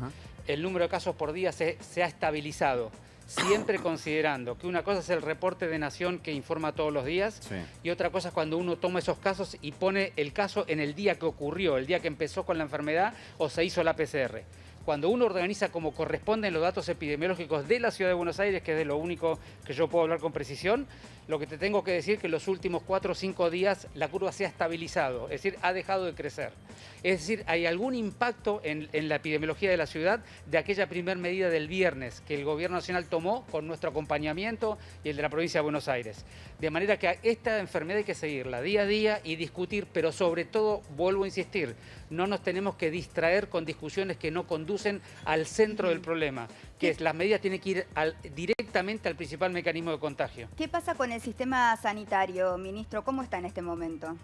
el número de casos por día se ha estabilizado. Siempre considerando que una cosa es el reporte de Nación que informa todos los días y otra cosa es cuando uno toma esos casos y pone el caso en el día que ocurrió, el día que empezó con la enfermedad o se hizo la PCR. Cuando uno organiza como corresponden los datos epidemiológicos de la Ciudad de Buenos Aires, que es de lo único que yo puedo hablar con precisión, lo que te tengo que decir es que en los últimos 4 o 5 días la curva se ha estabilizado, es decir, ha dejado de crecer. Es decir, hay algún impacto en la epidemiología de la ciudad de aquella primera medida del viernes que el Gobierno Nacional tomó con nuestro acompañamiento y el de la provincia de Buenos Aires. De manera que esta enfermedad hay que seguirla día a día y discutir, pero sobre todo, vuelvo a insistir, no nos tenemos que distraer con discusiones que no conducen al centro del problema, que es las medidas tienen que ir directamente al principal mecanismo de contagio. ¿Qué pasa con el sistema sanitario, ministro? ¿Cómo está en este momento?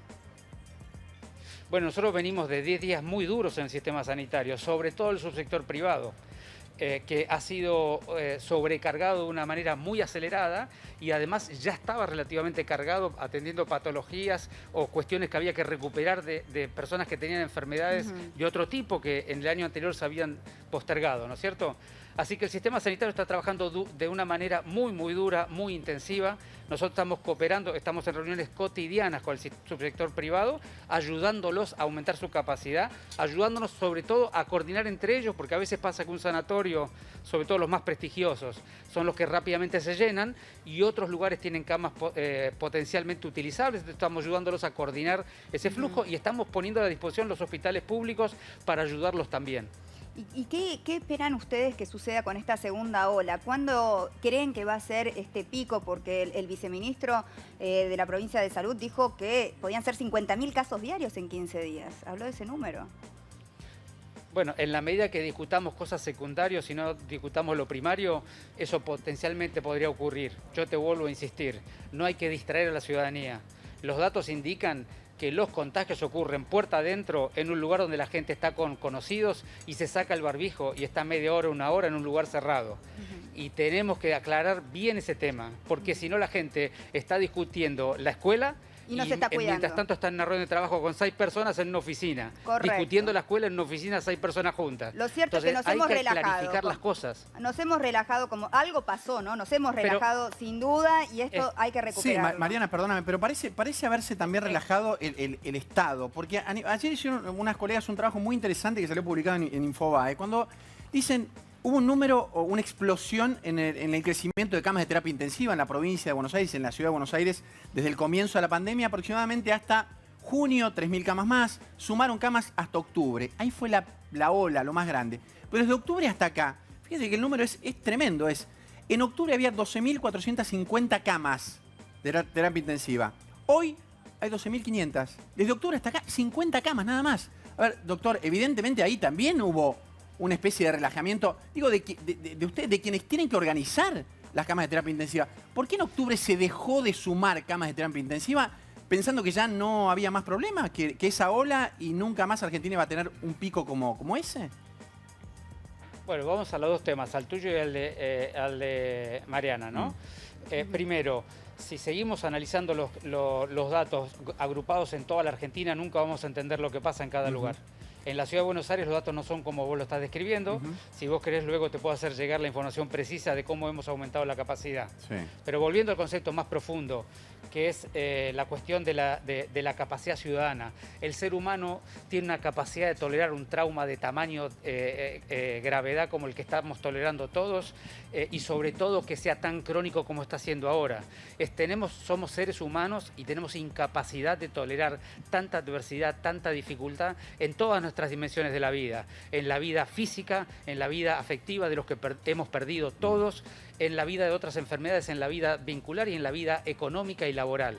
Bueno, nosotros venimos de 10 días muy duros en el sistema sanitario, sobre todo el subsector privado. que ha sido sobrecargado de una manera muy acelerada y además ya estaba relativamente cargado atendiendo patologías o cuestiones que había que recuperar de personas que tenían enfermedades de otro tipo que en el año anterior se habían postergado, ¿no es cierto? Así que el sistema sanitario está trabajando de una manera muy dura, muy intensiva. Nosotros estamos cooperando, estamos en reuniones cotidianas con el subsector privado, ayudándolos a aumentar su capacidad, ayudándonos sobre todo a coordinar entre ellos, porque a veces pasa que un sanatorio, sobre todo los más prestigiosos, son los que rápidamente se llenan y otros lugares tienen camas potencialmente utilizables. Entonces estamos ayudándolos a coordinar ese flujo y estamos poniendo a la disposición los hospitales públicos para ayudarlos también. ¿Y qué esperan ustedes que suceda con esta segunda ola? ¿Cuándo creen que va a ser este pico? Porque el viceministro de la provincia de Salud dijo que podían ser 50.000 casos diarios en 15 días. ¿Habló de ese número? Bueno, en la medida que discutamos cosas secundarias y no discutamos lo primario, eso potencialmente podría ocurrir. Yo te vuelvo a insistir, no hay que distraer a la ciudadanía. Los datos indican que los contagios ocurren puerta adentro en un lugar donde la gente está con conocidos y se saca el barbijo y está media hora, una hora en un lugar cerrado. Y tenemos que aclarar bien ese tema, porque si no la gente está discutiendo la escuela y no se está cuidando. Mientras tanto está en una reunión de trabajo con 6 personas en una oficina. Correcto. Discutiendo la escuela en una oficina 6 personas juntas. Lo cierto Entonces, es que nos hemos relajado. Hay que clarificar las cosas. Nos hemos relajado, como algo pasó, ¿no? Nos hemos relajado sin duda y esto hay que recuperarlo. Sí, Mariana, perdóname, pero parece haberse también relajado el Estado. Porque ayer hicieron unas colegas un trabajo muy interesante que salió publicado en Infobae. Cuando dicen... Hubo un número o una explosión en el crecimiento de camas de terapia intensiva en la provincia de Buenos Aires, en la ciudad de Buenos Aires, desde el comienzo de la pandemia, aproximadamente hasta junio, 3.000 camas más, sumaron camas hasta octubre. Ahí fue la ola, lo más grande. Pero desde octubre hasta acá, fíjense que el número es tremendo. En octubre había 12.450 camas de terapia intensiva. Hoy hay 12.500. Desde octubre hasta acá, 50 camas nada más. A ver, doctor, evidentemente ahí también hubo una especie de relajamiento, digo, de ustedes, de quienes tienen que organizar las camas de terapia intensiva. ¿Por qué en octubre se dejó de sumar camas de terapia intensiva pensando que ya no había más problema, que esa ola y nunca más Argentina iba a tener un pico como ese? Bueno, vamos a los dos temas, al tuyo y al de Mariana, ¿no? Primero, si seguimos analizando los datos agrupados en toda la Argentina, nunca vamos a entender lo que pasa en cada lugar. En la Ciudad de Buenos Aires los datos no son como vos lo estás describiendo. Si vos querés, luego te puedo hacer llegar la información precisa de cómo hemos aumentado la capacidad. Sí. Pero volviendo al concepto más profundo, que es la cuestión de la capacidad ciudadana. El ser humano tiene una capacidad de tolerar un trauma de tamaño, gravedad como el que estamos tolerando todos y sobre todo que sea tan crónico como está siendo ahora. Somos seres humanos y tenemos incapacidad de tolerar tanta adversidad, tanta dificultad en todas nuestras dimensiones de la vida. En la vida física, en la vida afectiva de los que hemos perdido todos, en la vida de otras enfermedades, en la vida vincular y en la vida económica y laboral.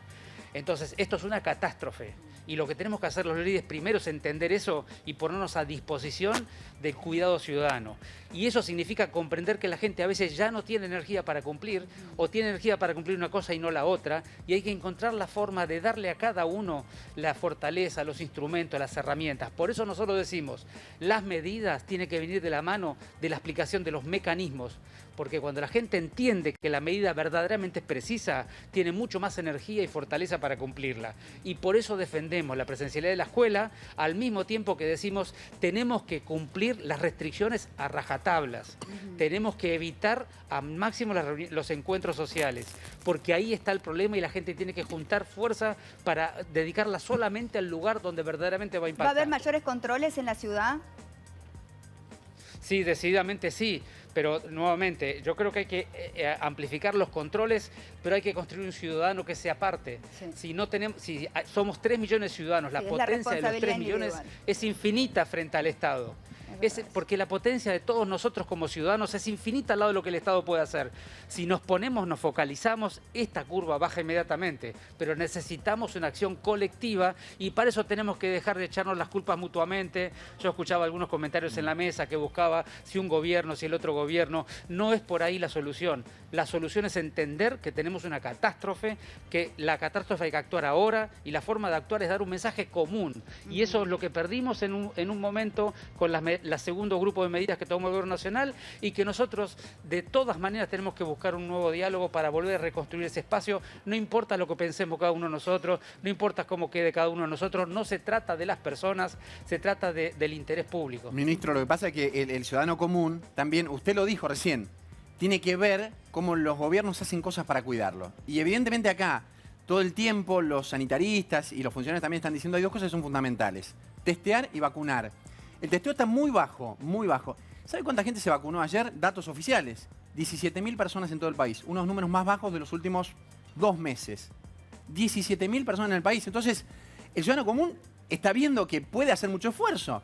Entonces, esto es una catástrofe. Y lo que tenemos que hacer los líderes primero es entender eso y ponernos a disposición del cuidado ciudadano. Y eso significa comprender que la gente a veces ya no tiene energía para cumplir o tiene energía para cumplir una cosa y no la otra. Y hay que encontrar la forma de darle a cada uno la fortaleza, los instrumentos, las herramientas. Por eso nosotros decimos, las medidas tienen que venir de la mano de la explicación de los mecanismos. Porque cuando la gente entiende que la medida verdaderamente es precisa, tiene mucho más energía y fortaleza para cumplirla. Y por eso defendemos la presencialidad de la escuela, al mismo tiempo que decimos tenemos que cumplir las restricciones a rajatablas. Tenemos que evitar al máximo los encuentros sociales, porque ahí está el problema y la gente tiene que juntar fuerza para dedicarla solamente al lugar donde verdaderamente va a impactar. ¿Va a haber mayores controles en la ciudad? Sí, decididamente sí. Pero nuevamente, yo creo que hay que amplificar los controles, pero hay que construir un ciudadano que sea parte. Sí. Si somos 3 millones de ciudadanos, la potencia de los 3 millones es infinita frente al Estado. Porque la potencia de todos nosotros como ciudadanos es infinita al lado de lo que el Estado puede hacer. Si nos focalizamos, esta curva baja inmediatamente. Pero necesitamos una acción colectiva y para eso tenemos que dejar de echarnos las culpas mutuamente. Yo escuchaba algunos comentarios en la mesa que buscaba si un gobierno, si el otro gobierno. No es por ahí la solución. La solución es entender que tenemos una catástrofe, que la catástrofe hay que actuar ahora y la forma de actuar es dar un mensaje común. Y eso es lo que perdimos en un momento con las la segundo grupo de medidas que tomó el Gobierno Nacional y que nosotros de todas maneras tenemos que buscar un nuevo diálogo para volver a reconstruir ese espacio. No importa lo que pensemos cada uno de nosotros, no importa cómo quede cada uno de nosotros, no se trata de las personas, se trata del interés público. Ministro, lo que pasa es que el ciudadano común, también, usted lo dijo recién, tiene que ver cómo los gobiernos hacen cosas para cuidarlo. Y evidentemente acá, todo el tiempo, los sanitaristas y los funcionarios también están diciendo hay dos cosas que son fundamentales. Testear y vacunar. El testeo está muy bajo, muy bajo. ¿Sabe cuánta gente se vacunó ayer? Datos oficiales. 17.000 personas en todo el país. Unos números más bajos de los últimos 2 meses. 17.000 personas en el país. Entonces, el ciudadano común está viendo que puede hacer mucho esfuerzo.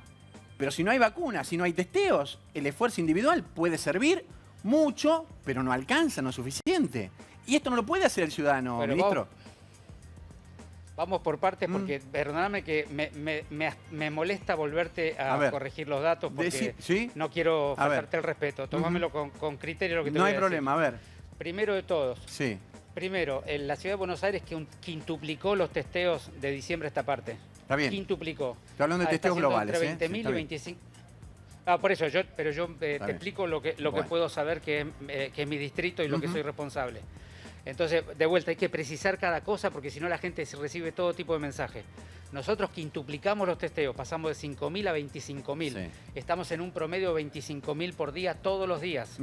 Pero si no hay vacunas, si no hay testeos, el esfuerzo individual puede servir mucho, pero no alcanza, no es suficiente. Y esto no lo puede hacer el ciudadano, bueno, ministro. Vamos por partes porque, perdóname que me molesta volverte a corregir los datos porque ¿sí? no quiero faltarte el respeto. Tómamelo con criterio lo que te voy a decir. No hay problema, a ver. Primero de todos. Sí. Primero, en la ciudad de Buenos Aires quintuplicó los testeos de diciembre a esta parte. Está bien. Quintuplicó. Estoy hablando de testeos globales. Entre 20.000 y 25. Por eso, pero yo te explico lo que puedo saber que es mi distrito y lo que soy responsable. Entonces, de vuelta, hay que precisar cada cosa porque si no la gente recibe todo tipo de mensajes. Nosotros quintuplicamos los testeos, pasamos de 5.000 a 25.000. Sí. Estamos en un promedio de 25.000 por día todos los días.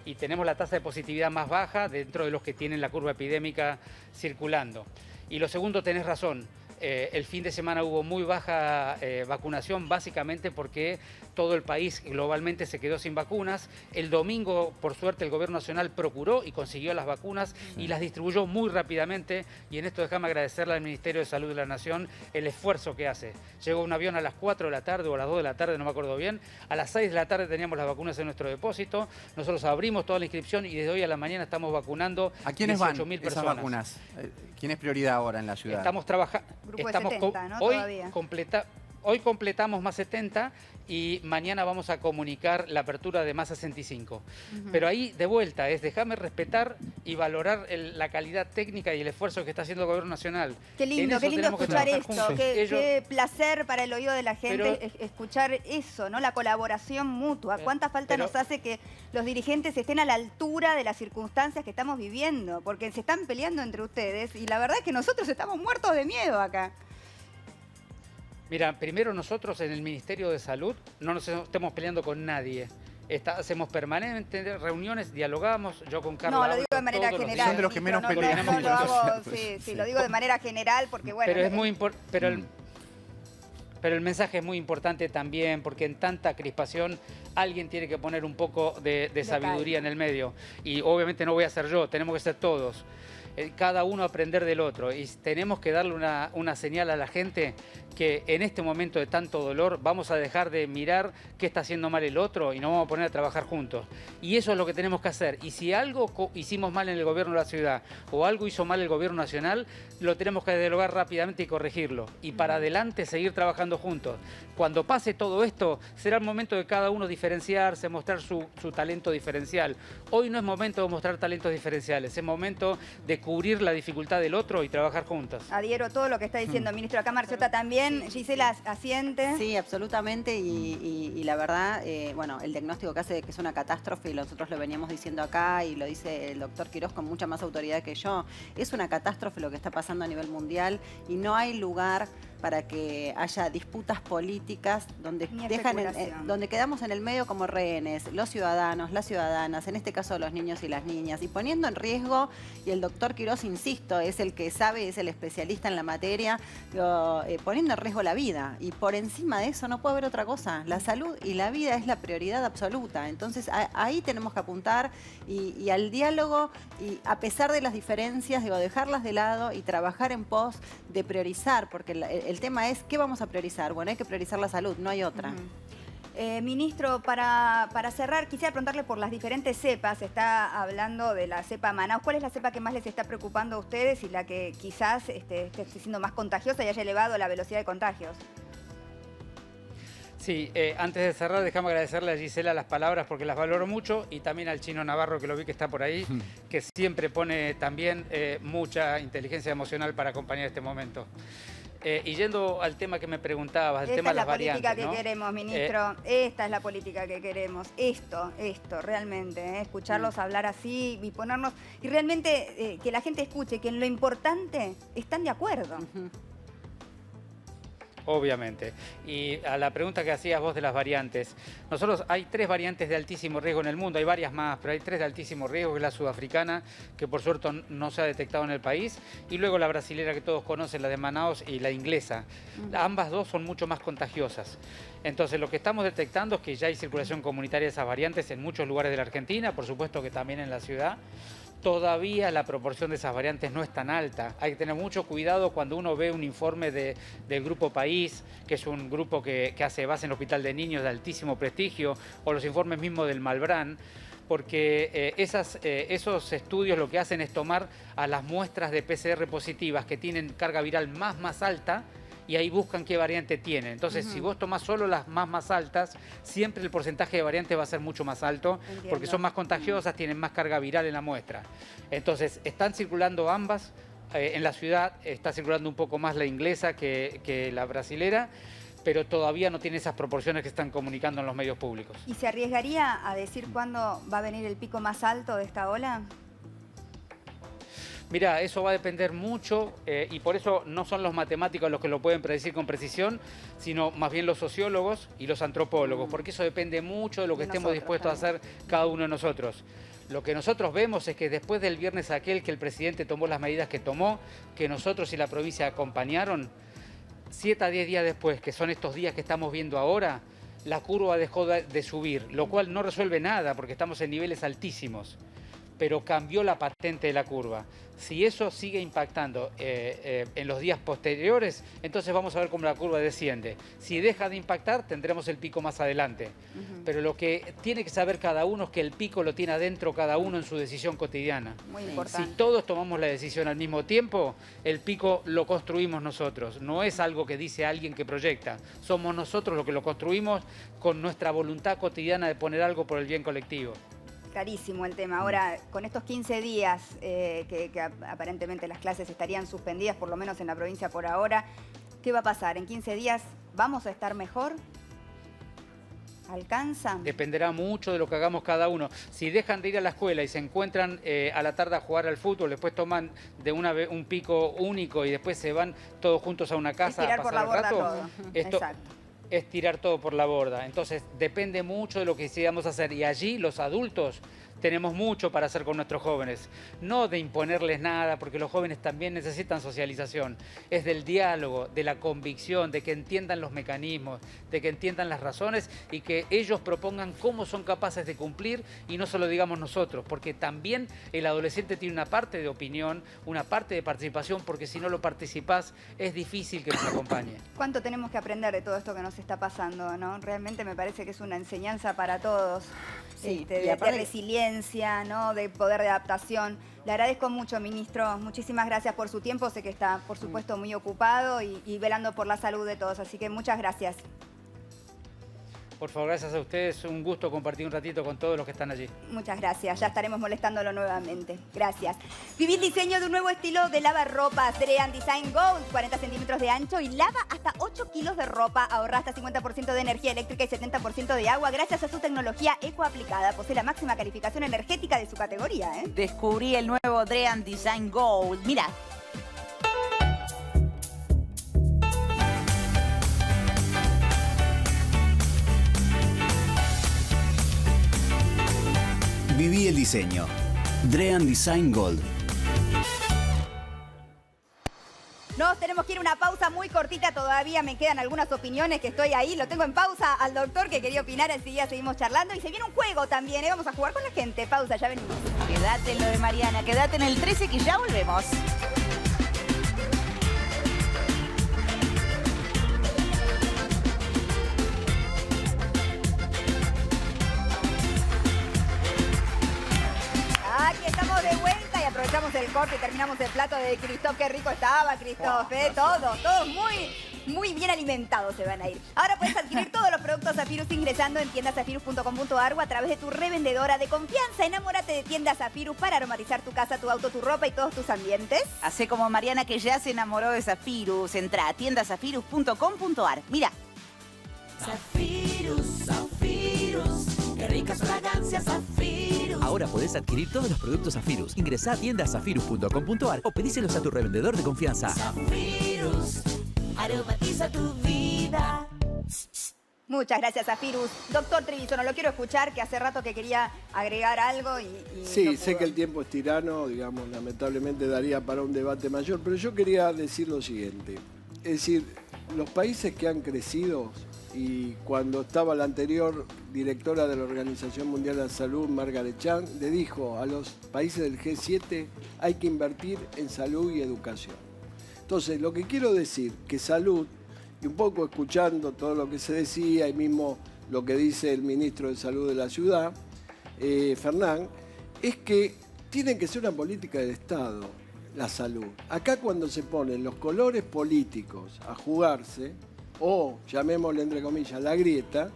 Y tenemos la tasa de positividad más baja dentro de los que tienen la curva epidémica circulando. Y lo segundo, tenés razón. El fin de semana hubo muy baja vacunación, básicamente porque todo el país globalmente se quedó sin vacunas. El domingo, por suerte, el Gobierno Nacional procuró y consiguió las vacunas y las distribuyó muy rápidamente. Y en esto déjame agradecerle al Ministerio de Salud de la Nación el esfuerzo que hace. Llegó un avión a las 4 de la tarde o a las 2 de la tarde, no me acuerdo bien. A las 6 de la tarde teníamos las vacunas en nuestro depósito. Nosotros abrimos toda la inscripción y desde hoy a la mañana estamos vacunando ¿a quiénes van 18.000 esas personas. Vacunas? ¿Quién es prioridad ahora en la ciudad? Estamos trabajando. Grupo de 70, ¿no? Todavía. Hoy completamos más 70 y mañana vamos a comunicar la apertura de más 65. Pero ahí, de vuelta, déjame respetar y valorar la calidad técnica y el esfuerzo que está haciendo el Gobierno Nacional. Qué lindo escuchar esto. Qué placer para el oído de la gente escuchar eso, ¿no? La colaboración mutua. ¿Cuánta falta nos hace que los dirigentes estén a la altura de las circunstancias que estamos viviendo? Porque se están peleando entre ustedes y la verdad es que nosotros estamos muertos de miedo acá. Mira, primero nosotros en el Ministerio de Salud no nos estamos peleando con nadie. Hacemos permanentes reuniones, dialogamos, yo con Carla. No, lo digo de manera general. Son de los que menos peleamos. Sí, lo digo de manera general porque bueno. Pero es muy importante. Pero el mensaje es muy importante también porque en tanta crispación alguien tiene que poner un poco de sabiduría en el medio. Y obviamente no voy a ser yo, tenemos que ser todos. Cada uno aprender del otro y tenemos que darle una señal a la gente que en este momento de tanto dolor vamos a dejar de mirar qué está haciendo mal el otro y nos vamos a poner a trabajar juntos. Y eso es lo que tenemos que hacer. Y si algo hicimos mal en el gobierno de la ciudad o algo hizo mal el gobierno nacional, lo tenemos que dialogar rápidamente y corregirlo. Y para adelante seguir trabajando juntos. Cuando pase todo esto, será el momento de cada uno diferenciarse, mostrar su talento diferencial. Hoy no es momento de mostrar talentos diferenciales, es momento de cubrir la dificultad del otro y trabajar juntos. Adhiero todo lo que está diciendo el ministro. Acá Marciota también. Gisela, asiente. Sí, absolutamente. Y la verdad, bueno, el diagnóstico que hace que es una catástrofe y nosotros lo veníamos diciendo acá y lo dice el doctor Quirós con mucha más autoridad que yo. Es una catástrofe lo que está pasando a nivel mundial y no hay lugar para que haya disputas políticas donde donde quedamos en el medio como rehenes, los ciudadanos, las ciudadanas, en este caso los niños y las niñas, y poniendo en riesgo, y el doctor Quirós, insisto, es el que sabe, es el especialista en la materia, poniendo en riesgo la vida. Y por encima de eso no puede haber otra cosa. La salud y la vida es la prioridad absoluta. Entonces ahí tenemos que apuntar y al diálogo, y a pesar de las diferencias, digo, dejarlas de lado y trabajar en pos de priorizar, porque el tema es, ¿qué vamos a priorizar? Bueno, hay que priorizar la salud, no hay otra. Ministro, para cerrar, quisiera preguntarle por las diferentes cepas. Se está hablando de la cepa Manaus. ¿Cuál es la cepa que más les está preocupando a ustedes y la que quizás esté siendo más contagiosa y haya elevado la velocidad de contagios? Sí, antes de cerrar, déjame agradecerle a Gisela las palabras porque las valoro mucho y también al Chino Navarro, que lo vi que está por ahí, que siempre pone también mucha inteligencia emocional para acompañar este momento. Y yendo al tema que me preguntabas, el tema de las variantes, esta es la política que queremos, ministro. Esta es la política que queremos. Esto, realmente. Escucharlos hablar así y ponernos... Y realmente que la gente escuche que en lo importante están de acuerdo. Obviamente. Y a la pregunta que hacías vos de las variantes, nosotros hay 3 variantes de altísimo riesgo en el mundo, hay varias más, pero hay 3 de altísimo riesgo, que es la sudafricana, que por suerte no se ha detectado en el país, y luego la brasilera que todos conocen, la de Manaus, y la inglesa. Ambas dos son mucho más contagiosas. Entonces lo que estamos detectando es que ya hay circulación comunitaria de esas variantes en muchos lugares de la Argentina, por supuesto que también en la ciudad. Todavía la proporción de esas variantes no es tan alta. Hay que tener mucho cuidado cuando uno ve un informe del Grupo País, que es un grupo que hace base en el Hospital de Niños de altísimo prestigio, o los informes mismos del Malbrán, porque esos estudios lo que hacen es tomar a las muestras de PCR positivas que tienen carga viral más alta, y ahí buscan qué variante tienen. Entonces, si vos tomás solo las más altas, siempre el porcentaje de variantes va a ser mucho más alto, porque son más contagiosas, tienen más carga viral en la muestra. Entonces, están circulando ambas. En la ciudad está circulando un poco más la inglesa que la brasilera, pero todavía no tiene esas proporciones que están comunicando en los medios públicos. ¿Y se arriesgaría a decir cuándo va a venir el pico más alto de esta ola? Mirá, eso va a depender mucho y por eso no son los matemáticos los que lo pueden predecir con precisión, sino más bien los sociólogos y los antropólogos, porque eso depende mucho de lo que estemos dispuestos a hacer cada uno de nosotros. Lo que nosotros vemos es que después del viernes aquel que el presidente tomó las medidas que tomó, que nosotros y la provincia acompañaron, 7 a 10 días después, que son estos días que estamos viendo ahora, la curva dejó de subir, lo cual no resuelve nada porque estamos en niveles altísimos, pero cambió la patente de la curva. Si eso sigue impactando en los días posteriores, entonces vamos a ver cómo la curva desciende. Si deja de impactar, tendremos el pico más adelante. Pero lo que tiene que saber cada uno es que el pico lo tiene adentro cada uno en su decisión cotidiana. Muy importante. Si todos tomamos la decisión al mismo tiempo, el pico lo construimos nosotros. No es algo que dice alguien que proyecta. Somos nosotros los que lo construimos con nuestra voluntad cotidiana de poner algo por el bien colectivo. Clarísimo el tema. Ahora, con estos 15 días que aparentemente las clases estarían suspendidas, por lo menos en la provincia por ahora, ¿qué va a pasar? ¿En 15 días vamos a estar mejor? ¿Alcanza? Dependerá mucho de lo que hagamos cada uno. Si dejan de ir a la escuela y se encuentran a la tarde a jugar al fútbol, después toman de una vez un pico único y después se van todos juntos a una casa a pasar el rato, todo. Exacto. Es tirar todo por la borda. Entonces depende mucho de lo que decidamos hacer y allí los adultos tenemos mucho para hacer con nuestros jóvenes. No de imponerles nada, porque los jóvenes también necesitan socialización. Es del diálogo, de la convicción, de que entiendan los mecanismos, de que entiendan las razones y que ellos propongan cómo son capaces de cumplir y no solo digamos nosotros, porque también el adolescente tiene una parte de opinión, una parte de participación, porque si no lo participás es difícil que nos acompañe. ¿Cuánto tenemos que aprender de todo esto que nos está pasando, no? Realmente me parece que es una enseñanza para todos. Sí, de resiliencia, ¿no? De poder de adaptación. Le agradezco mucho, ministro. Muchísimas gracias por su tiempo. Sé que está, por supuesto, muy ocupado y velando por la salud de todos. Así que muchas gracias. Por favor, gracias a ustedes. Un gusto compartir un ratito con todos los que están allí. Muchas gracias. Ya estaremos molestándolo nuevamente. Gracias. Viví el diseño de un nuevo estilo de lavarropas. Drean Design Gold. 40 centímetros de ancho y lava hasta 8 kilos de ropa. Ahorra hasta 50% de energía eléctrica y 70% de agua gracias a su tecnología ecoaplicada. Posee la máxima calificación energética de su categoría. Descubrí el nuevo Drean Design Gold. Mirá. Viví el diseño. Drean Design Gold. Nos tenemos que ir a una pausa muy cortita. Todavía me quedan algunas opiniones que estoy ahí. Lo tengo en pausa al doctor que quería opinar. Enseguida seguimos charlando. Y se viene un juego también. Vamos a jugar con la gente. Pausa, ya venimos. Quédate en lo de Mariana. Quédate en el 13 que ya volvemos. Aquí estamos de vuelta y aprovechamos el corte y terminamos el plato de Christophe. Qué rico estaba, Christophe. Todo muy bien. bien alimentados se van a ir. Ahora puedes adquirir todos los productos Zafirus ingresando en tiendazafirus.com.ar o a través de tu revendedora de confianza. Enamórate de Tiendas Zafirus para aromatizar tu casa, tu auto, tu ropa y todos tus ambientes. Hacé como Mariana, que ya se enamoró de Zafirus. Entra a tiendazafirus.com.ar. Mira. Zafirus, Zafirus, qué ricas fragancias Zafirus. Ahora podés adquirir todos los productos Zafirus. Ingresá a tiendazafirus.com.ar o pedíselos a tu revendedor de confianza. Zafirus, aromatiza tu vida. Muchas gracias, Zafirus. Doctor Treviso, no lo quiero escuchar, que hace rato que quería agregar algo y sí, no sé pudo. que el tiempo es tirano, digamos, lamentablemente daría para un debate mayor, pero yo quería decir lo siguiente. Es decir, los países que han crecido, y cuando estaba la anterior directora de la Organización Mundial de la Salud, Margaret Chan, le dijo a los países del G7 hay que invertir en salud y educación. Entonces, lo que quiero decir, que salud, y un poco escuchando todo lo que se decía y mismo lo que dice el ministro de Salud de la ciudad, Fernán, es que tiene que ser una política del Estado, la salud. Acá cuando se ponen los colores políticos a jugarse, o llamémosle entre comillas la grieta,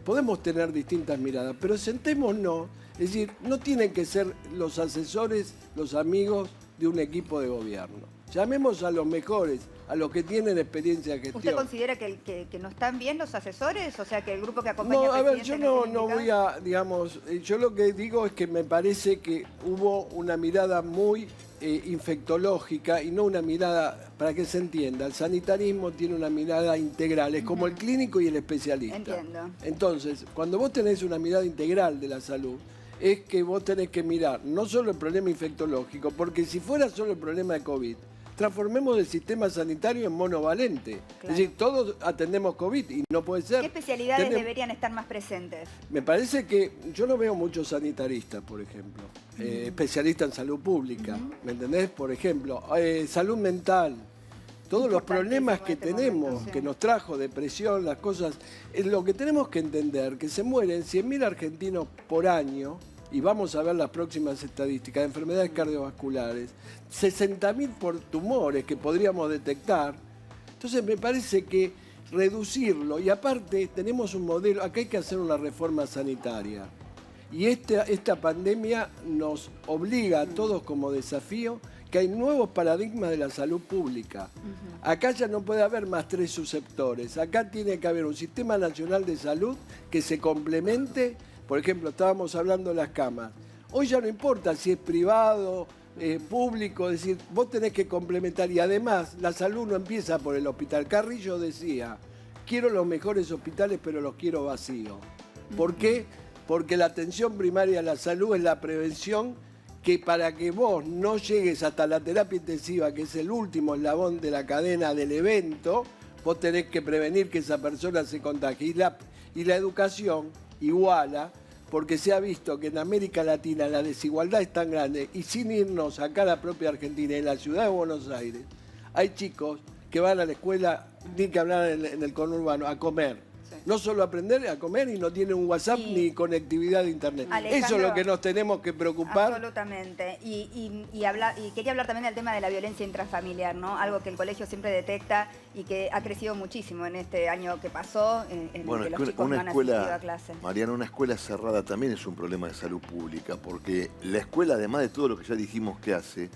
podemos tener distintas miradas, pero sentémonos, es decir, no tienen que ser los asesores, los amigos de un equipo de gobierno. Llamemos a los mejores, a los que tienen experiencia de gestión. ¿Usted considera que no están bien los asesores? O sea, que el grupo que acompaña No, al a ver, presidente yo tiene no indicado. voy a, digamos, yo lo que digo es que me parece que hubo una mirada muy infectológica y no una mirada, para que se entienda, el sanitarismo tiene una mirada integral, es como el clínico y el especialista. Entiendo. Entonces, cuando vos tenés una mirada integral de la salud, es que vos tenés que mirar no solo el problema infectológico, porque si fuera solo el problema de COVID, transformemos el sistema sanitario en monovalente. Claro. Es decir, todos atendemos COVID y no puede ser. ¿Qué especialidades Tenemos- deberían estar más presentes? Me parece que yo no veo muchos sanitaristas, por ejemplo, especialistas en salud pública, ¿me entendés? Por ejemplo, salud mental, todos los problemas que tenemos, que nos trajo depresión, las cosas, lo que tenemos que entender, que se mueren 100.000 argentinos por año, y vamos a ver las próximas estadísticas de enfermedades cardiovasculares, 60.000 por tumores que podríamos detectar. Entonces me parece que reducirlo, y aparte tenemos un modelo, acá hay que hacer una reforma sanitaria. Y esta pandemia nos obliga a todos como desafío que hay nuevos paradigmas de la salud pública. Acá ya no puede haber más 3 subsectores. Acá tiene que haber un sistema nacional de salud que se complemente. Por ejemplo, estábamos hablando de las camas. Hoy ya no importa si es privado, público, es decir, vos tenés que complementar. Y además, la salud no empieza por el hospital. Carrillo decía, quiero los mejores hospitales, pero los quiero vacíos. ¿Por qué? Porque la atención primaria a la salud es la prevención, que para que vos no llegues hasta la terapia intensiva, que es el último eslabón de la cadena del evento, vos tenés que prevenir que esa persona se contagie. Y la educación iguala, porque se ha visto que en América Latina la desigualdad es tan grande, y sin irnos acá a la propia Argentina, en la ciudad de Buenos Aires, hay chicos que van a la escuela, ni que hablar en el conurbano, a comer. No solo aprender a comer, y no tienen un WhatsApp ni conectividad de internet. Alejandro, eso es lo que nos tenemos que preocupar. Absolutamente. Y quería hablar también del tema de la violencia intrafamiliar, ¿no? Algo que el colegio siempre detecta y que ha crecido muchísimo en este año que pasó, en el Bueno, que es los que chicos no una han asistido a escuela, clase. Mariana, una escuela cerrada también es un problema de salud pública, porque la escuela, además de todo lo que ya dijimos que hace,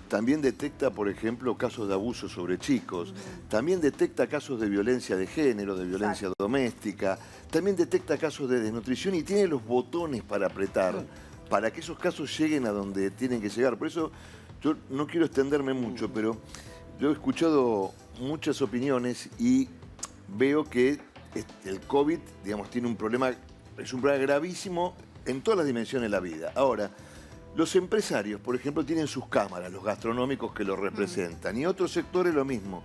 también detecta, por ejemplo, casos de abuso sobre chicos, también detecta casos de violencia de género, de violencia doméstica, también detecta casos de desnutrición y tiene los botones para apretar para que esos casos lleguen a donde tienen que llegar. Por eso yo no quiero extenderme mucho, pero yo he escuchado muchas opiniones y veo que el COVID, digamos, tiene un problema, es un problema gravísimo en todas las dimensiones de la vida. Ahora, los empresarios, por ejemplo, tienen sus cámaras, los gastronómicos que los representan, y otros sectores lo mismo.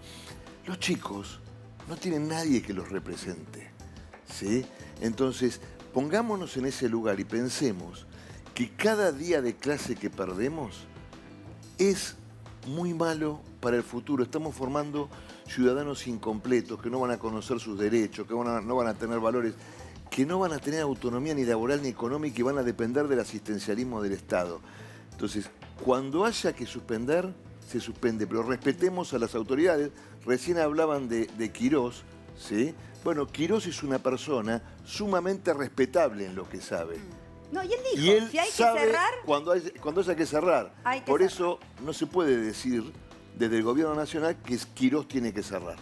Los chicos no tienen nadie que los represente, ¿sí? Entonces, pongámonos en ese lugar y pensemos que cada día de clase que perdemos es muy malo para el futuro. Estamos formando ciudadanos incompletos que no van a conocer sus derechos, que no van a tener valores, que no van a tener autonomía ni laboral ni económica y van a depender del asistencialismo del Estado. Entonces, cuando haya que suspender, se suspende, pero respetemos a las autoridades. Recién hablaban de Quirós, ¿sí? Bueno, Quirós es una persona sumamente respetable en lo que sabe. No, y él dijo, Y él si hay sabe que cerrar... cuando hay que cerrar. Hay que Por cerrar. eso no se puede decir desde el gobierno nacional que Quirós tiene que cerrar.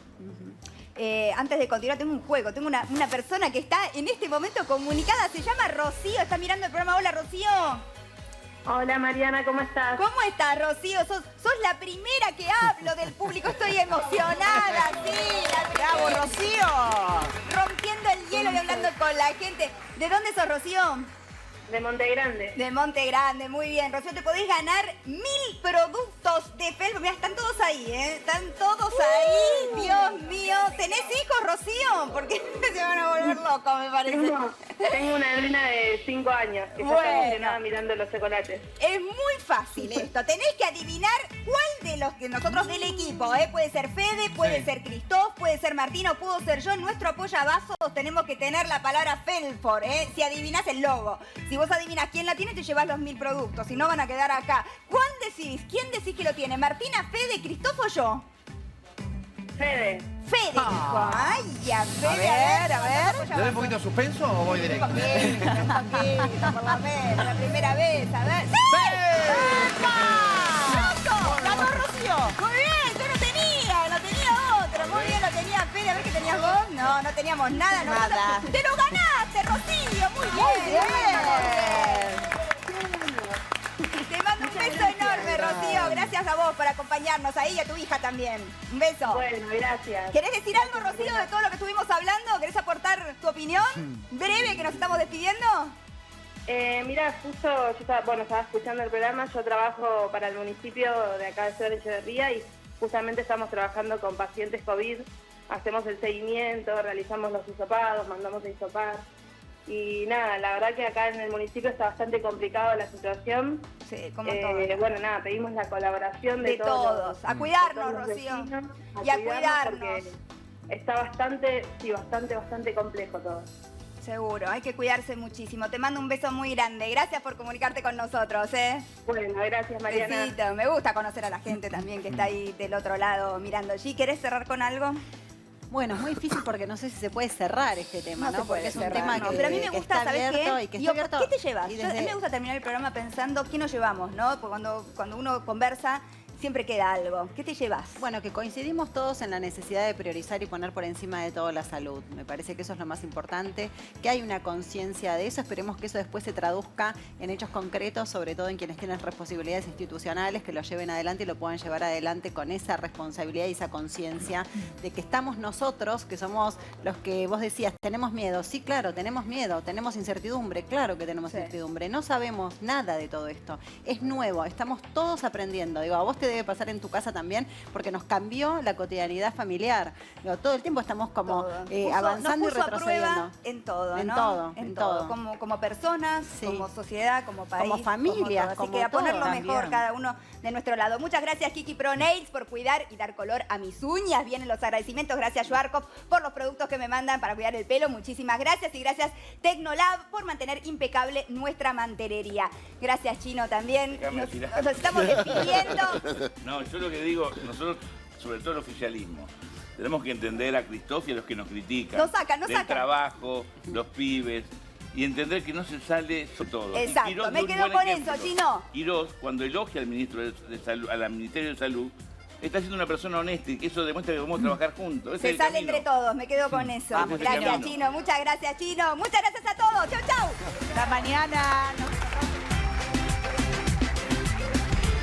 Antes de continuar, tengo un juego. Tengo una persona que está en este momento comunicada. Se llama Rocío. Está mirando el programa. Hola, Rocío. Hola, Mariana. ¿Cómo estás? ¿Cómo estás, Rocío? Sos la primera que hablo del público. Estoy emocionada. Sí, ¡Bravo, Rocío! Rompiendo el hielo y hablando con la gente. ¿De dónde sos, Rocío? De Monte Grande. De Monte Grande, muy bien. Rocío, te podés ganar 1000 productos de Felpo. Mira, están todos ahí, ¿eh? Están todos ahí. Dios mío. ¿Tenés hijos, Rocío? Porque se van a volver locos, me parece. Tengo una nena de 5 años que ya está emocionada mirando los chocolates. Es muy fácil esto. Tenés que adivinar cuál de los que nosotros del equipo, ¿eh? Puede ser Fede, puede ser Cristóf, puede ser Martín o puedo ser yo. En nuestro apoyavasos tenemos que tener la palabra Felfor, ¿eh? Si adivinás el logo. Si vos adivinás quién la tiene, te llevas los 1000 productos. Si no, van a quedar acá. ¿Cuál decís? ¿Quién decís que lo tiene? ¿Martina, Fede, Cristóf o yo? Fede. Fede dijo. Ay, ya, Fede. A ver. ¿Le doy un poquito de suspenso o voy directo? Un poquito, por lo menos. La primera vez, a ver. ¡Sí! ¡Loco! ¡Ganó Rocío! Muy bien, yo no tenía otro. Muy bien, lo tenía Fede. A ver qué tenías vos. No teníamos nada. Nada. ¡Te lo ganaste, Rocío! Muy bien. Te mando un beso enorme, Rocío. Gracias a vos por acompañarnos ahí y a tu hija también. Un beso. Bueno, gracias. ¿Querés decir algo, Rocío, de todo lo que estuvimos hablando? ¿Querés aportar tu opinión breve que nos estamos despidiendo? Mira, justo yo estaba escuchando el programa. Yo trabajo para el municipio de acá de Ciudad de Echeverría y justamente estamos trabajando con pacientes COVID. Hacemos el seguimiento, realizamos los hisopados, mandamos a hisopar. Y nada, la verdad que acá en el municipio está bastante complicado la situación. Sí, como todo. Bueno, nada, pedimos la colaboración de todos. A cuidarnos, los Rocío. vecinos, Y a cuidarnos. porque está bastante complejo todo. Seguro, hay que cuidarse muchísimo. Te mando un beso muy grande. Gracias por comunicarte con nosotros, ¿eh? Bueno, gracias, Mariana. Besito. Me gusta conocer a la gente también que está ahí del otro lado mirando. G, ¿querés cerrar con algo? Bueno, es muy difícil porque no sé si se puede cerrar este tema, ¿no? Se puede Porque es un cerrar, tema no. que, Pero a mí me que gusta, está ¿sabés abierto qué? y que Digo, está abierto. ¿qué te llevas? Y A mí me gusta terminar el programa pensando qué nos llevamos, ¿no? Porque cuando uno conversa siempre queda algo. ¿Qué te llevas? Bueno, que coincidimos todos en la necesidad de priorizar y poner por encima de todo la salud. Me parece que eso es lo más importante, que hay una conciencia de eso. Esperemos que eso después se traduzca en hechos concretos, sobre todo en quienes tienen responsabilidades institucionales, que lo lleven adelante y lo puedan llevar adelante con esa responsabilidad y esa conciencia de que estamos nosotros, que somos los que vos decías, tenemos miedo. Sí, claro, tenemos miedo, tenemos incertidumbre, claro que tenemos incertidumbre. No sabemos nada de todo esto. Es nuevo, estamos todos aprendiendo. Digo, a vos te debe pasar en tu casa también, porque nos cambió la cotidianidad familiar. Digo, todo el tiempo estamos como avanzando y retrocediendo. En todo, en ¿no? todo, en todo. Como personas, como sociedad, como país. Como familia, Así como que a ponerlo todo mejor también. cada uno de nuestro lado. Muchas gracias, Kiki Pro Nails, por cuidar y dar color a mis uñas. Vienen los agradecimientos. Gracias, Schwarzkopf, por los productos que me mandan para cuidar el pelo. Muchísimas gracias. Y gracias, Tecnolab, por mantener impecable nuestra manterería. Gracias, Chino, también. Nos estamos despidiendo. No, yo lo que digo, nosotros, sobre todo el oficialismo, tenemos que entender a Cristóf y a los que nos critican. Nos sacan. Del trabajo, los pibes, y entender que no se sale sobre todo. Exacto, Quirós me dio un quedo buen con ejemplo. eso, Chino. Quirós, cuando elogia al ministro de Salud, al Ministerio de Salud, está siendo una persona honesta y que eso demuestra que podemos trabajar juntos. Ese Se es el sale camino. entre todos, me quedo con eso. Vamos, Gracias, camino. Chino. Muchas gracias, Chino. Muchas gracias a todos. Chau, chau. Hasta mañana.